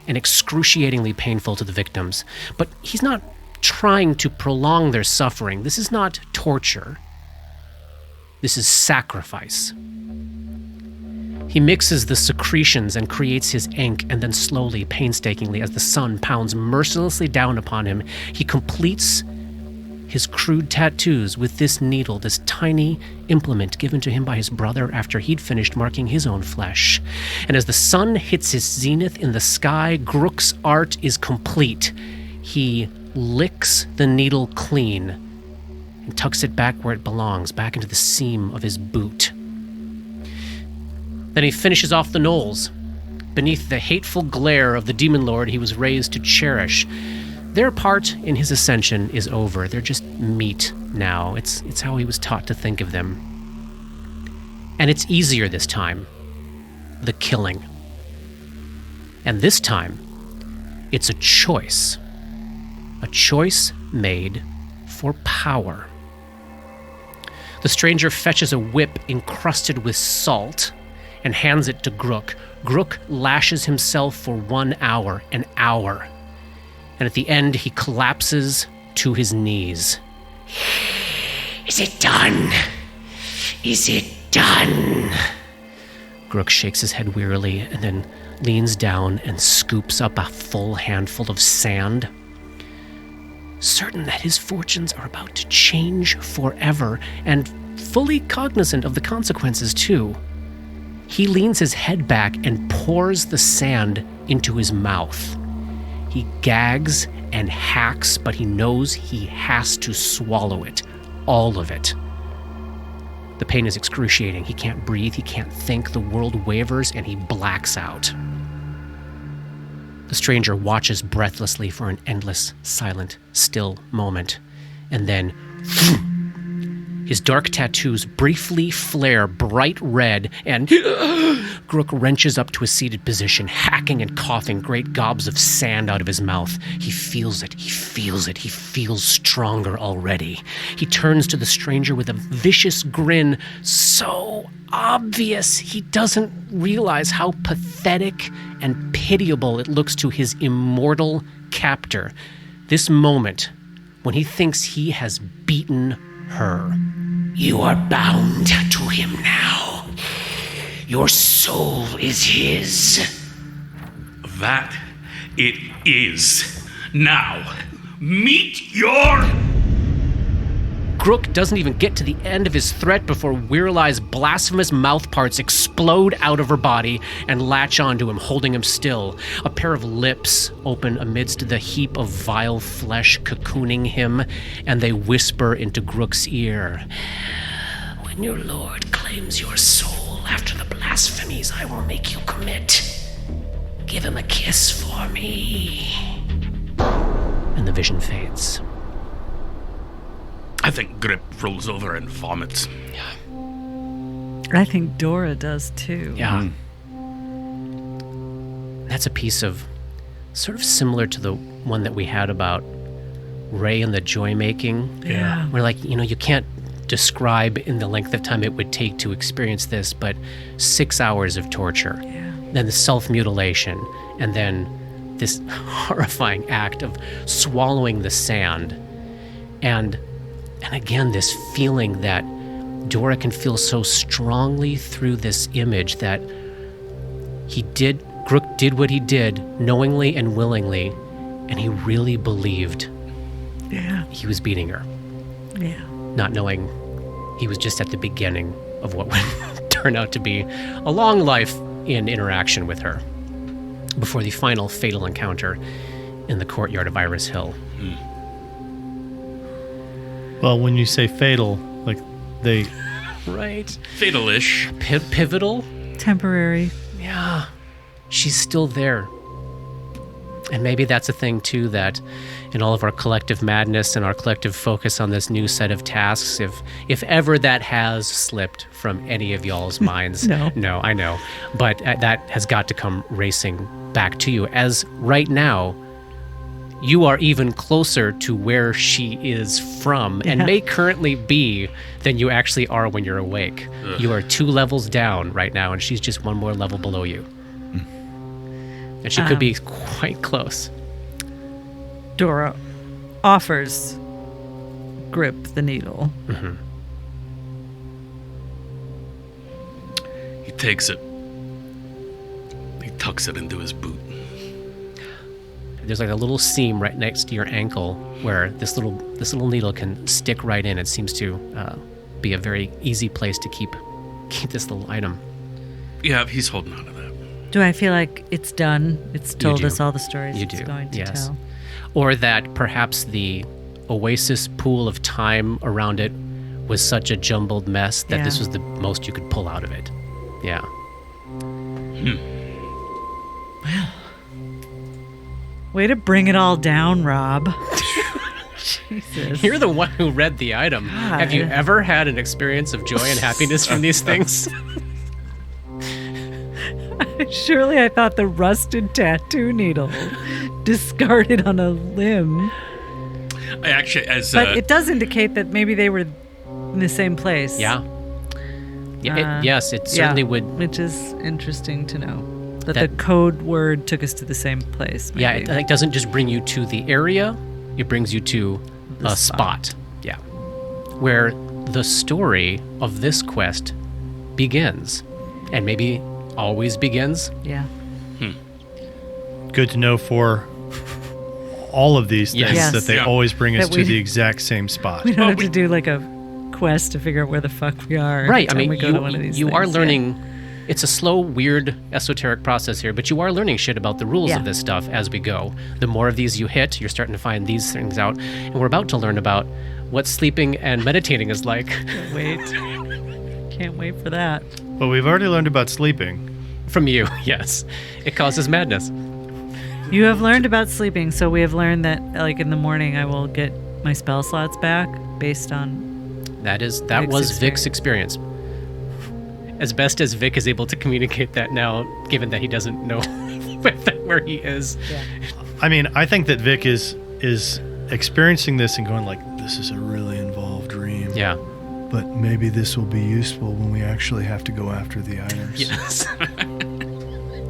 and excruciatingly painful to the victims. But he's not trying to prolong their suffering. This is not torture. This is sacrifice. He mixes the secretions and creates his ink, and then slowly, painstakingly, as the sun pounds mercilessly down upon him, he completes his crude tattoos with this needle, this tiny implement given to him by his brother after he'd finished marking his own flesh. And as the sun hits his zenith in the sky, Grook's art is complete. He licks the needle clean and tucks it back where it belongs, back into the seam of his boot. Then he finishes off the gnolls, beneath the hateful glare of the demon lord he was raised to cherish. Their part in his ascension is over. They're just meat now. It's how he was taught to think of them. And it's easier this time. The killing. And this time, it's a choice. A choice made for power. The stranger fetches a whip encrusted with salt and hands it to Grook. Grook lashes himself for 1 hour, an hour. And at the end, he collapses to his knees. Is it done? Is it done? Grook shakes his head wearily and then leans down and scoops up a full handful of sand. Certain that his fortunes are about to change forever, and fully cognizant of the consequences, too, he leans his head back and pours the sand into his mouth. He gags and hacks, but he knows he has to swallow it. All of it. The pain is excruciating. He can't breathe, he can't think. The world wavers and he blacks out. The stranger watches breathlessly for an endless, silent, still moment. And then His dark tattoos briefly flare bright red, and Grook wrenches up to a seated position, hacking and coughing great gobs of sand out of his mouth. He feels it, he feels it, he feels stronger already. He turns to the stranger with a vicious grin, so obvious he doesn't realize how pathetic and pitiable it looks to his immortal captor. This moment, when he thinks he has beaten her. You are bound to him now. Your soul is his. That it is. Now, meet your... Grook doesn't even get to the end of his threat before Weirlei's blasphemous mouth parts explode out of her body and latch onto him, holding him still. A pair of lips open amidst the heap of vile flesh cocooning him, and they whisper into Grook's ear. When your lord claims your soul after the blasphemies I will make you commit, give him a kiss for me. And the vision fades. I think Grip rolls over and vomits. I think Dora does too. Yeah. That's a piece of sort of similar to the one that we had about Ray and the joy making. Yeah. Where, like, you can't describe in the length of time it would take to experience this, but 6 hours of torture. Yeah. Then the self-mutilation, and then this horrifying act of swallowing the sand. And again, this feeling that Dora can feel so strongly through this image that Grook did what he did knowingly and willingly, and he really believed he was beating her. Yeah. Not knowing he was just at the beginning of what would turn out to be a long life in interaction with her before the final fatal encounter in the courtyard of Iris Hill. Well, when you say fatal, like they... Right. Fatal-ish. Pivotal? Temporary. Yeah. She's still there. And maybe that's a thing, too, that in all of our collective madness and our collective focus on this new set of tasks, if ever that has slipped from any of y'all's minds. No, I know. But that has got to come racing back to you. As right now, you are even closer to where she is from and may currently be than you actually are when you're awake. Ugh. You are 2 levels down right now, and she's just 1 more level below you. And she could be quite close. Dora offers Grip the needle. Mm-hmm. He takes it. He tucks it into his boot. There's like a little seam right next to your ankle where this little needle can stick right in. It seems to be a very easy place to keep this little item. Yeah, he's holding on to that. Do I feel like it's done? It's told us all the stories it's going to tell. Or that perhaps the oasis pool of time around it was such a jumbled mess that this was the most you could pull out of it. Yeah. Well. Way to bring it all down, Rob. Jesus. You're the one who read the item. God. Have you ever had an experience of joy and happiness from these things? Surely I thought the rusted tattoo needle discarded on a limb. I actually, but it does indicate that maybe they were in the same place. Yeah. Yes, it certainly would. Which is interesting to know. That the code word took us to the same place. Maybe. Yeah, it doesn't just bring you to the area, it brings you to a spot. Yeah. Where the story of this quest begins. And maybe always begins. Yeah. Good to know for all of these things that they always bring us to the exact same spot. We don't have to do like a quest to figure out where the fuck we are. Right. I mean, we go to one of these you things. are learning. It's a slow, weird, esoteric process here, but you are learning shit about the rules of this stuff as we go. The more of these you hit, you're starting to find these things out, and we're about to learn about what sleeping and meditating is like. Can't wait for that. Well, we've already learned about sleeping. From you, yes. It causes madness. You have learned about sleeping, so we have learned that, like, in the morning I will get my spell slots back based on That was Vic's Vic's experience. As best as Vic is able to communicate that now, given that he doesn't know where he is. Yeah. I mean, I think that Vic is experiencing this and going like, this is a really involved dream. Yeah. But maybe this will be useful when we actually have to go after the items. Yes.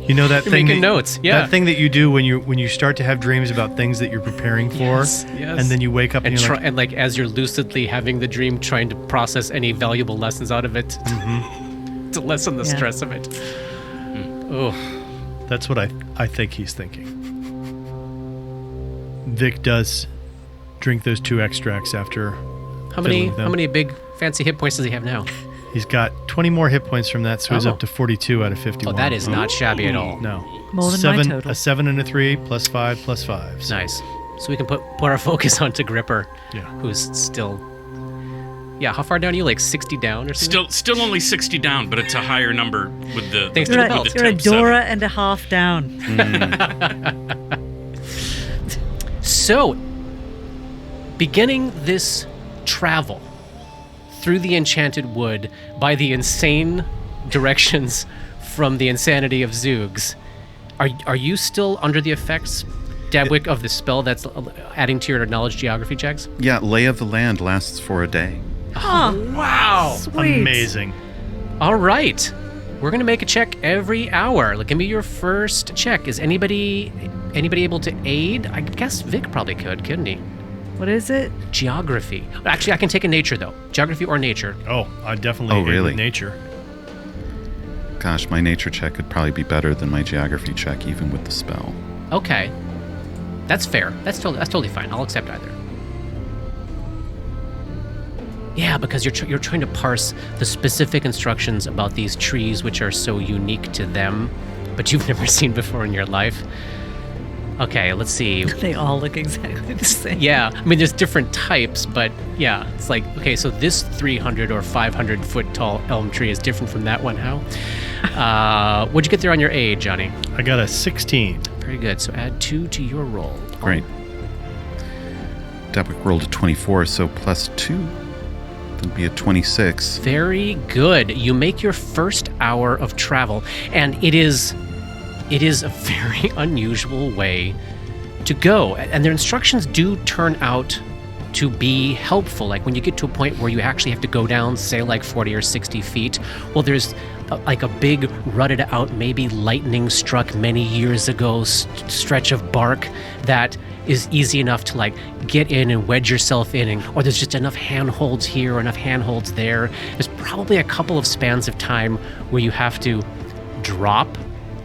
You know that You're thing making notes, yeah. That thing that you do when you start to have dreams about things that you're preparing for, Yes. and then you wake up and you're and like as you're lucidly having the dream, trying to process any valuable lessons out of it to lessen the stress of it. Oh, that's what I think he's thinking. Vic does drink those 2 extracts after. how many big fancy hit points does he have now? He's got 20 more hit points from that, so he's Oh. up to 42 out of 51. Oh, that is not shabby at all. No. More than my total. A 7 and a 3 plus 5 plus 5. So Nice. So we can put our focus onto Gripper, Yeah. who's still. Yeah, how far down are you? Like 60 down or something? Still only 60 down, but it's a higher number with the Thanks with to the, the with belt. the You're a temp 7. Dora and a half down. So, beginning this travel through the Enchanted Wood by the insane directions from the insanity of Zoogs, are you still under the effects, Dabwick, of the spell that's adding to your knowledge geography checks? Yeah, lay of the land lasts for a day. Wow! Sweet. amazing. All right. We're going to make a check every hour. Like, give me your first check. Is anybody able to aid? I guess Vic probably couldn't he? What is it? Geography. Actually, I can take a nature, though. Geography or nature. Oh, I definitely Oh, hate really? nature. Gosh, my nature check could probably be better than my geography check, even with the spell. Okay. That's fair. That's totally fine. I'll accept either. Yeah, because you're trying to parse the specific instructions about these trees, which are so unique to them, but you've never seen before in your life. Okay, let's see. They all look exactly the same. Yeah, I mean, there's different types, but yeah, it's like, okay, so this 300 or 500 foot tall elm tree is different from that one. How? What'd you get there on your aid, Johnny? I got a 16. Very good. So add 2 to your roll. Great. Dabwick rolled a 24, so plus 2. That'd be a 26. Very good. You make your first hour of travel, and it is a very unusual way to go. And their instructions do turn out to be helpful. Like when you get to a point where you actually have to go down, say like 40 or 60 feet, well, there's like a big rutted out, maybe lightning struck many years ago stretch of bark that is easy enough to like get in and wedge yourself in, or there's just enough handholds here or enough handholds there. There's probably a couple of spans of time where you have to drop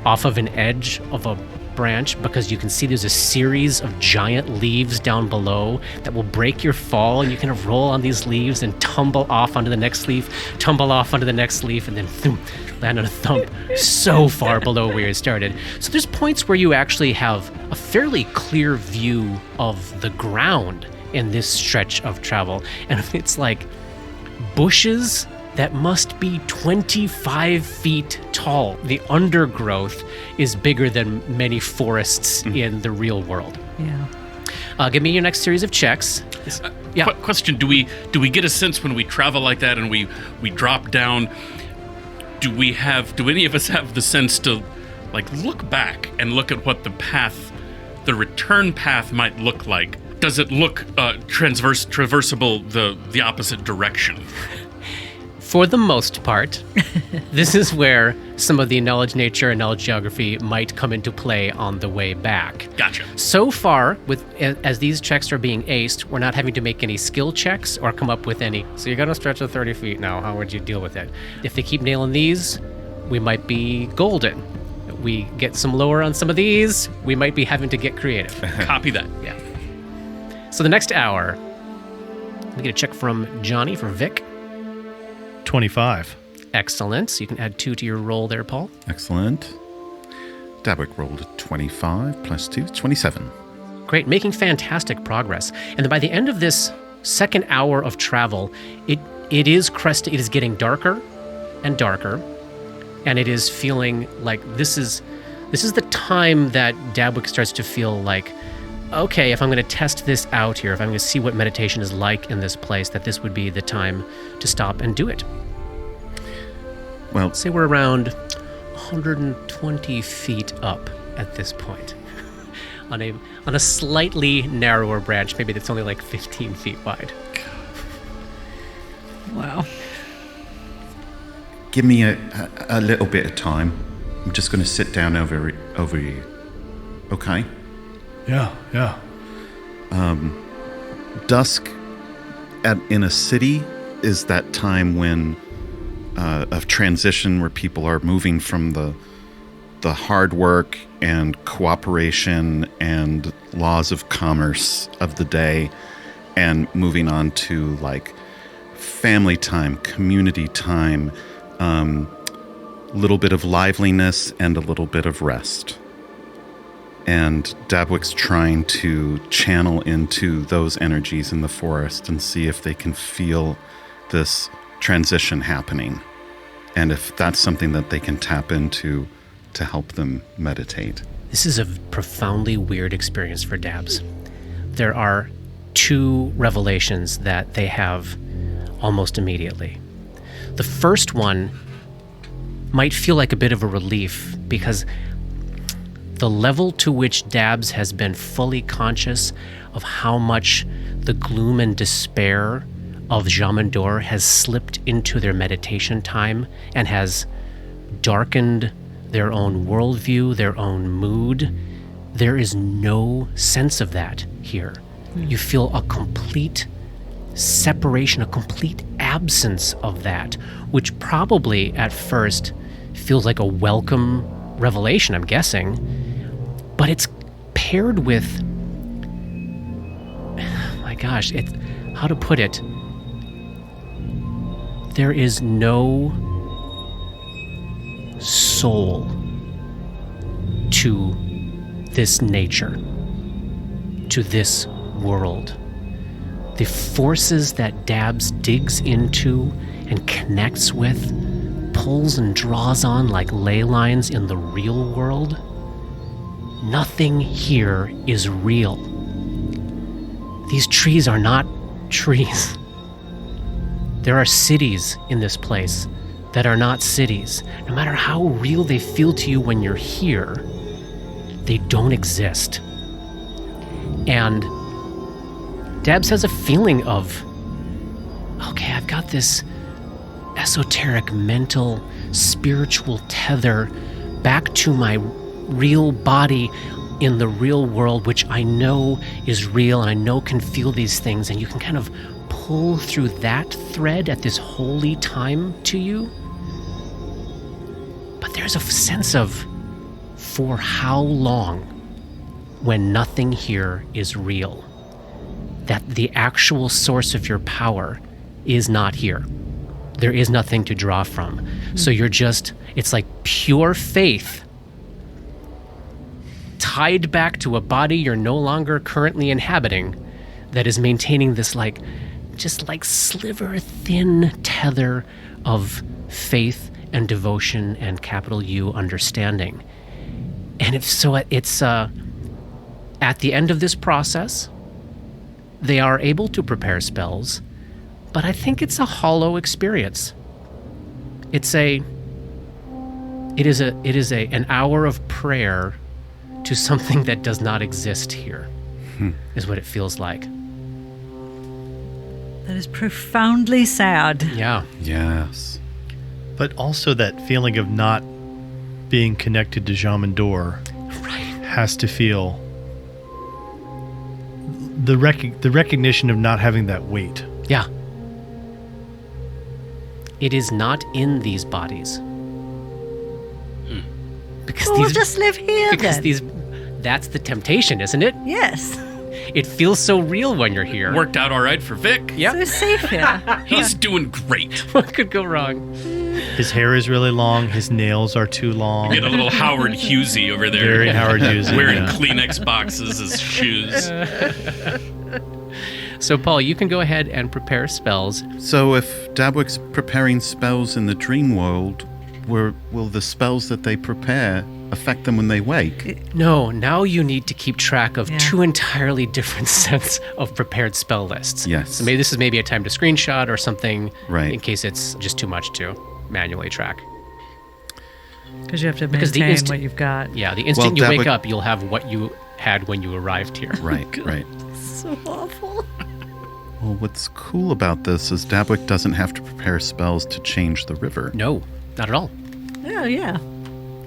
off of an edge of a branch because you can see there's a series of giant leaves down below that will break your fall, and you kind of roll on these leaves and tumble off onto the next leaf, tumble off onto the next leaf, and then thump, land on a thump so far below where you started. So there's points where you actually have a fairly clear view of the ground in this stretch of travel, and it's like bushes that must be 25 feet tall. The undergrowth is bigger than many forests in the real world. Yeah. Give me your next series of checks. Yeah. Question: Do we get a sense when we travel like that and we drop down? Do any of us have the sense to like look back and look at what the return path might look like? Does it look traversable the opposite direction? For the most part, this is where some of the knowledge nature and knowledge geography might come into play on the way back. Gotcha. So far, as these checks are being aced, we're not having to make any skill checks or come up with any. So you're going to stretch of 30 feet now. How would you deal with it? If they keep nailing these, we might be golden. We get some lower on some of these, we might be having to get creative. Copy that. Yeah. So the next hour, we get a check from Johnny for Vic. 25. Excellent. So you can add 2 to your roll there, Paul. Excellent. Dabwick rolled a 25 plus 2, 27. Great, making fantastic progress. And then by the end of this second hour of travel, it is getting darker and darker, and it is feeling like this is the time that Dabwick starts to feel like okay, if I'm going to test this out here, if I'm going to see what meditation is like in this place, that this would be the time to stop and do it. Well, Say we're around 120 feet up at this point. on a slightly narrower branch, maybe that's only like 15 feet wide. Wow. give me a little bit of time. I'm just going to sit down over you. Okay? Yeah. Dusk in a city is that time when of transition where people are moving from the hard work and cooperation and laws of commerce of the day and moving on to like family time, community time, little bit of liveliness and a little bit of rest. And Dabwick's trying to channel into those energies in the forest and see if they can feel this transition happening. And if that's something that they can tap into to help them meditate. This is a profoundly weird experience for Dabs. There are two revelations that they have almost immediately. The first one might feel like a bit of a relief because the level to which Dabs has been fully conscious of how much the gloom and despair of Jamandor has slipped into their meditation time and has darkened their own worldview, their own mood. There is no sense of that here. You feel a complete separation, a complete absence of that, which probably at first feels like a welcome revelation, I'm guessing, but it's paired with, my gosh, it's, how to put it, there is no soul to this nature, to this world. The forces that Dabs digs into and connects with, pulls and draws on like ley lines in the real world. Nothing here is real. These trees are not trees. There are cities in this place that are not cities. No matter how real they feel to you when you're here, they don't exist. And Dabs has a feeling of, okay, I've got this esoteric, mental, spiritual tether back to my real body in the real world, which I know is real and I know can feel these things, and you can kind of pull through that thread at this holy time to you. But there's a sense of, for how long, when nothing here is real, that the actual source of your power is not here. There is nothing to draw from. So you're just, it's like pure faith tied back to a body you're no longer currently inhabiting that is maintaining this like, just like sliver thin tether of faith and devotion and capital U understanding. And it's at the end of this process, they are able to prepare spells, but I think it's a hollow experience. It is an hour of prayer to something that does not exist here, is what it feels like. That is profoundly sad. Yeah. Yes. But also that feeling of not being connected to Jamandor has to feel the recognition of not having that weight. Yeah. It is not in these bodies. Because We'll just live here then. That's the temptation, isn't it? Yes. It feels so real when you're here. Worked out all right for Vic. Yep. So safe here. He's doing great. What could go wrong? His hair is really long. His nails are too long. Get a little Howard Hughesy over there. Very Howard Hughesy. Wearing yeah. Kleenex boxes as shoes. So, Paul, you can go ahead and prepare spells. So if Dabwick's preparing spells in the dream world, will the spells that they prepare affect them when they wake. No, now you need to keep track of Yeah. 2 entirely different sets of prepared spell lists. Yes. So maybe this is maybe a time to screenshot or something, Right. in case it's just too much to manually track. Because you have to Because the maintain instant- what you've got. Yeah, the instant Well, you that wake would- up, you'll have what you had when you arrived here. Right, right. So awful. Well, what's cool about this is Dabwick doesn't have to prepare spells to change the river. No, not at all. Yeah.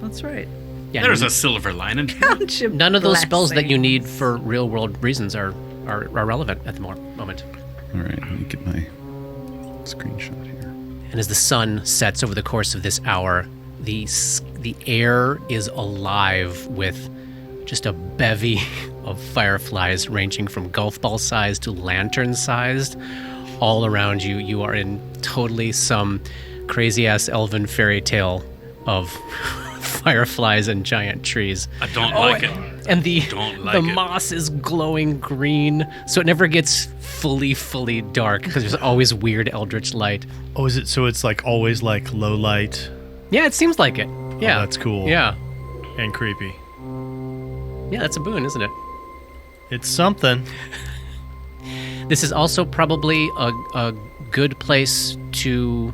That's right. Yeah, There's a silver lining. Township none of those spells that you blessing. need for real world reasons are relevant at the moment. All right, let me get my screenshot here. And as the sun sets over the course of this hour, the air is alive with just a bevy of fireflies ranging from golf ball sized to lantern sized all around you. You are in totally some crazy ass elven fairy tale of fireflies and giant trees. I don't like it. And the Don't like it. moss is glowing green, so it never gets fully dark because there's always weird eldritch light. Oh, is it? So it's like always like low light Yeah, it seems like it. Yeah, that's cool. Yeah, and creepy. yeah, that's a boon, isn't it? It's something. This is also probably a good place to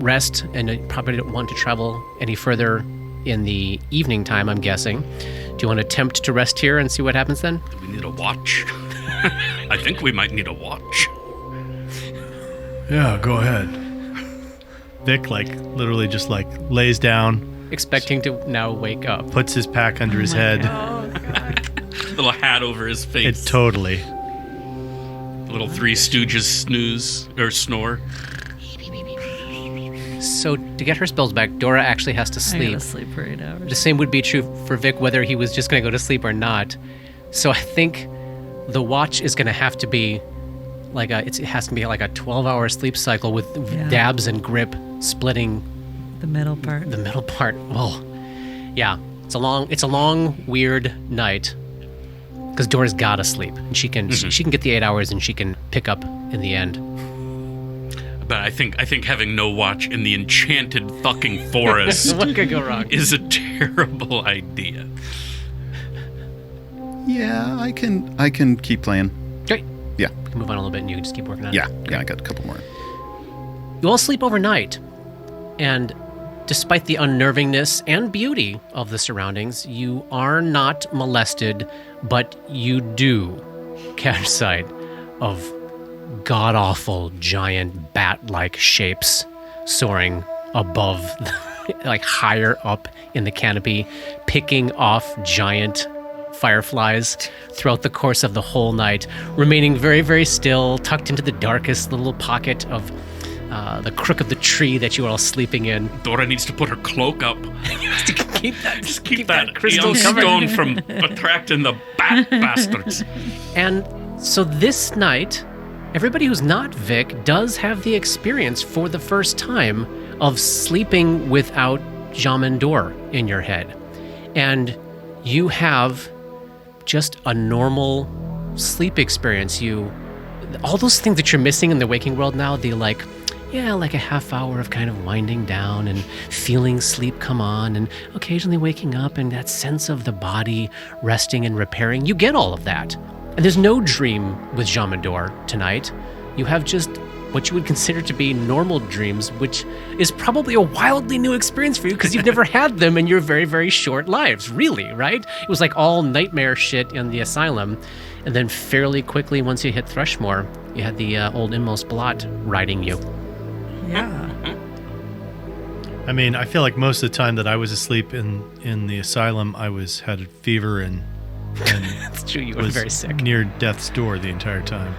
rest, and you probably don't want to travel any further in the evening time, I'm guessing. Do you want to attempt to rest here and see what happens then? Do we need a watch? I think we might need a watch. Yeah, go ahead. Vic like literally just like lays down, Expecting to now wake up. puts his pack under his head. Little hat over his It face. totally. Little Three Stooges snooze or snore. So to get her spells back, Dora actually has to I sleep. gotta sleep for 8 hours. The same would be true for Vic, whether he was just going to go to sleep or not. So I think the watch is going to have to be like it has to be like a 12-hour sleep cycle with Yeah. Dabs and Grip splitting The middle part. the middle part. Well, yeah, it's a long, weird night because Dora's got to sleep, and she can get the 8 hours, and she can pick up in the end. But I think having no watch in the enchanted fucking forest What could go wrong? is a terrible idea. Yeah, I can keep playing. Great. Yeah, We can move on a little bit, and you can just keep working on it. yeah, I got a couple more. You all sleep overnight, and despite the unnervingness and beauty of the surroundings, you are not molested, but you do catch sight of god-awful giant bat-like shapes soaring above, like higher up in the canopy, picking off giant fireflies throughout the course of the whole night, remaining very, very still, tucked into the darkest little pocket of the crook of the tree that you are all sleeping in. Dora needs to put her cloak up. to keep that, Just keep that crystal young covered. stone from attracting the bat bastards. And so this night, everybody who's not Vic does have the experience for the first time of sleeping without Jamandor in your head. And you have just a normal sleep experience. All those things that you're missing in the waking world now, like a half hour of kind of winding down and feeling sleep come on and occasionally waking up and that sense of the body resting and repairing. You get all of that. And there's no dream with Jamandor tonight. You have just what you would consider to be normal dreams, which is probably a wildly new experience for you because you've never had them in your very, very short lives, really, right? It was like all nightmare shit in the asylum. And then fairly quickly, once you hit Thrushmore, you had the old Inmost Blot riding you. Yeah. I mean, I feel like most of the time that I was asleep in the asylum, I had a fever and That's true, you were was very sick. near death's door the entire time.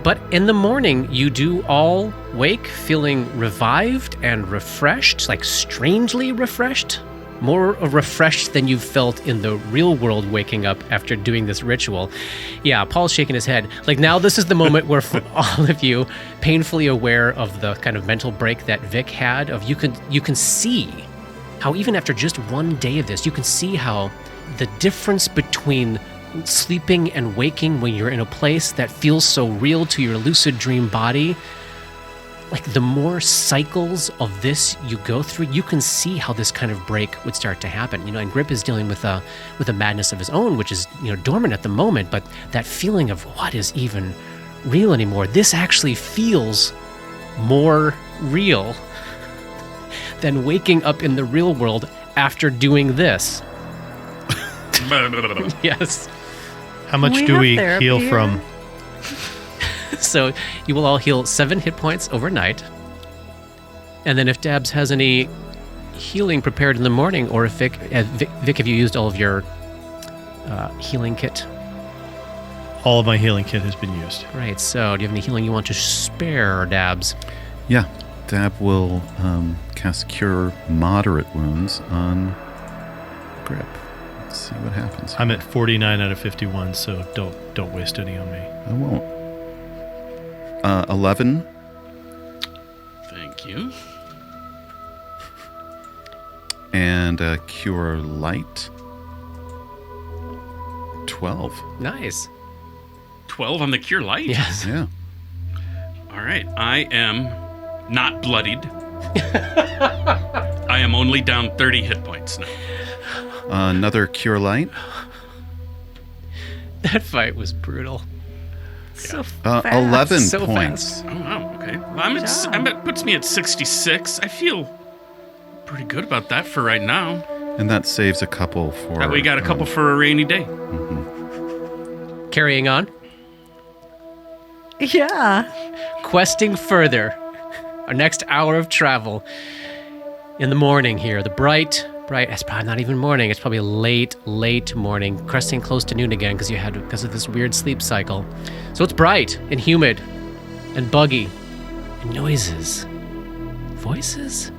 But in the morning, you do all wake feeling revived and refreshed, like strangely refreshed. More refreshed than you've felt in the real world waking up after doing this ritual. Yeah, Paul's shaking his head. Like now this is the moment where for all of you, painfully aware of the kind of mental break that Vic had, of you can see how even after just one day of this, you can see how the difference between sleeping and waking when you're in a place that feels so real to your lucid dream body, like the more cycles of this you go through, you can see how this kind of break would start to happen. You know, and Grip is dealing with a madness of his own, which is, you know, dormant at the moment, but that feeling of what is even real anymore, this actually feels more real than waking up in the real world after doing this. Yes. How much We do have we therapy heal here. from? So you will all heal 7 hit points overnight. And then if Dabs has any healing prepared in the morning, or if Vic, have you used all of your healing kit? All of my healing kit has been used. Right, so do you have any healing you want to spare, Dabs? Yeah. Dab will cast Cure Moderate Wounds on Grip. Let's see what happens. I'm at 49 out of 51, so don't waste any on me. I won't. 11. Thank you. And Cure Light. 12. Nice. 12 on the Cure Light? Yes. Yeah. All right. I am not bloodied. I am only down 30 hit points now. Another Cure Light. That fight was brutal. So 11 So points. fast. Oh, wow. Okay. Well, puts me at 66. I feel pretty good about that for right now. And that saves a couple for... That way we got a couple for a rainy day. Carrying on. Yeah. Questing further. Our next hour of travel. In the morning here, the bright, it's probably not even morning, it's probably late morning, cresting close to noon again because of this weird sleep cycle. So it's bright and humid and buggy and noises. Voices?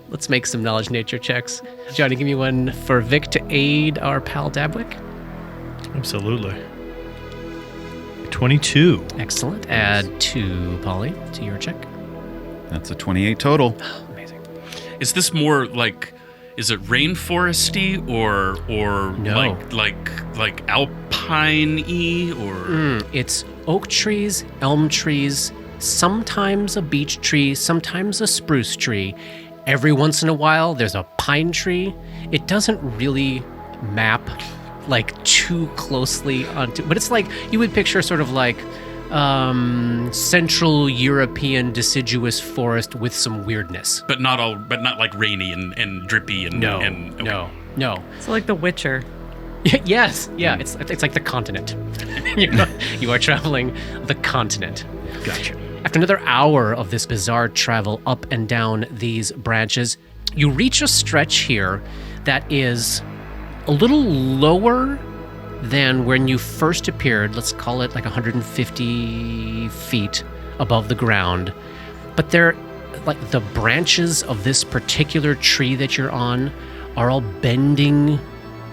Let's make some knowledge nature checks. Johnny, give me one for Vic to aid our pal Dabwick. Absolutely. 22. Excellent. Add 2, Polly, to your check. That's a 28 total. Amazing. Is this more like, is it rainforesty or No. like alpine-y or? It's oak trees, elm trees, sometimes a beech tree, sometimes a spruce tree. Every once in a while, there's a pine tree. It doesn't really map like too closely onto, but it's like you would picture sort of like Central European deciduous forest with some weirdness. But not like rainy and drippy and No. It's like The Witcher. Yes, yeah, it's like the continent. You are traveling the continent. Gotcha. After another hour of this bizarre travel up and down these branches, you reach a stretch here that is a little lower than when you first appeared. Let's call it like 150 feet above the ground. But they're like the branches of this particular tree that you're on are all bending.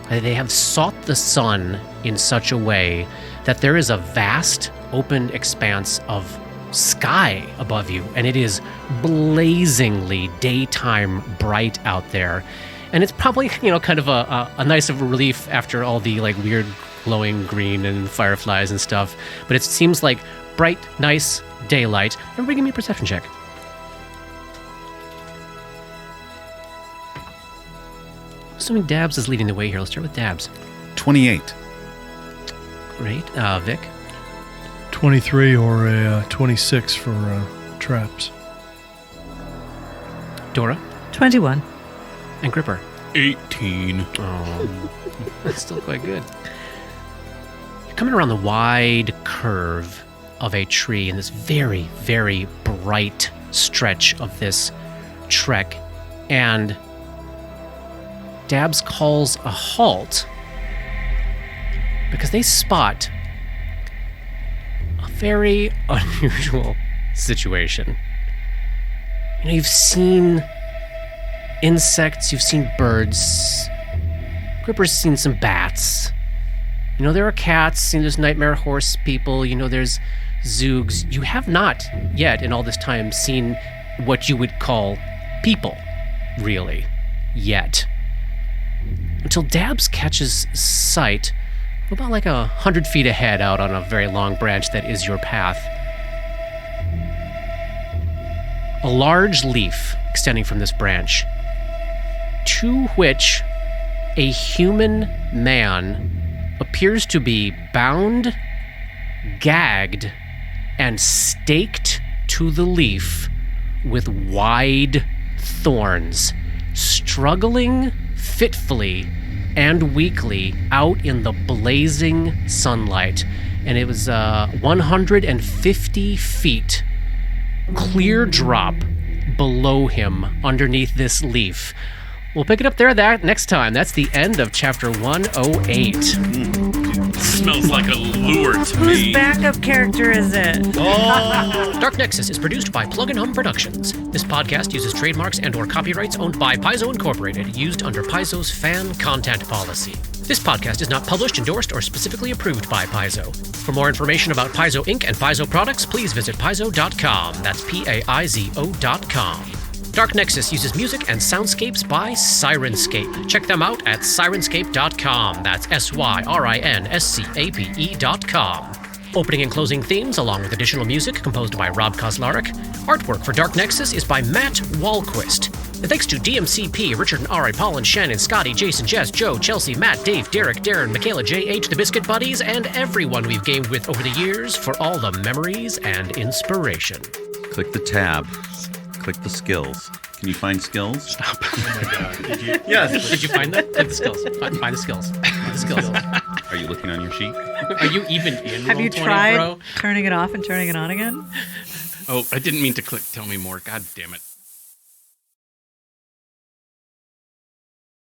They have sought the sun in such a way that there is a vast open expanse of sky above you, and it is blazingly daytime bright out there. And it's probably, kind of a nice of a relief after all the like weird glowing green and fireflies and stuff. But it seems like bright, nice daylight. Everybody give me a perception check. Assuming Dabs is leading the way here, let's start with Dabs. 28. Great. Vic? 23 or a 26 for traps. Dora? 21. And Gripper? 18. Oh, that's still quite good. You're coming around the wide curve of a tree in this very, very bright stretch of this trek, and Dabs calls a halt because they spot a very unusual situation. You've seen insects, you've seen birds. Gripper's seen some bats. There are cats, there's nightmare horse people, there's Zoogs. You have not yet, in all this time, seen what you would call people, really, yet. Until Dabs catches sight of about like 100 feet ahead out on a very long branch that is your path. a large leaf extending from this branch, to which a human man appears to be bound, gagged, and staked to the leaf with wide thorns, struggling fitfully and weakly out in the blazing sunlight. And it was 150 feet clear drop below him underneath this leaf. We'll pick it up there next time. That's the end of chapter 108. Smells like a lure to Whose me. backup character is it? Dark Nexus is produced by Plug and Hum Productions. This podcast uses trademarks and/or copyrights owned by Paizo Incorporated, used under Paizo's fan content policy. This podcast is not published, endorsed, or specifically approved by Paizo. For more information about Paizo Inc. and Paizo products, please visit paizo.com. That's PAIZO.com. Dark Nexus uses music and soundscapes by Syrinscape. Check them out at syrinscape.com. That's SYRINSCAPE.com. Opening and closing themes, along with additional music composed by Rob Kauzlaric. Artwork for Dark Nexus is by Matt Wahlquist. And thanks to DMCP, Richard and Ari, Paul and Shannon, Scotty, Jason, Jess, Joe, Chelsea, Matt, Dave, Derek, Darren, Michaela, J.H., the Biscuit Buddies, and everyone we've gamed with over the years for all the memories and inspiration. Click the tab. Click the skills. Can you find skills? Stop. Oh my god. Yes. Did you find that? Click the skills. Find the skills. Find the skills. Are you looking on your sheet? Are you even in Have you Roll20, tried bro? turning it off and turning it on again? Oh, I didn't mean to click tell me more. God damn it.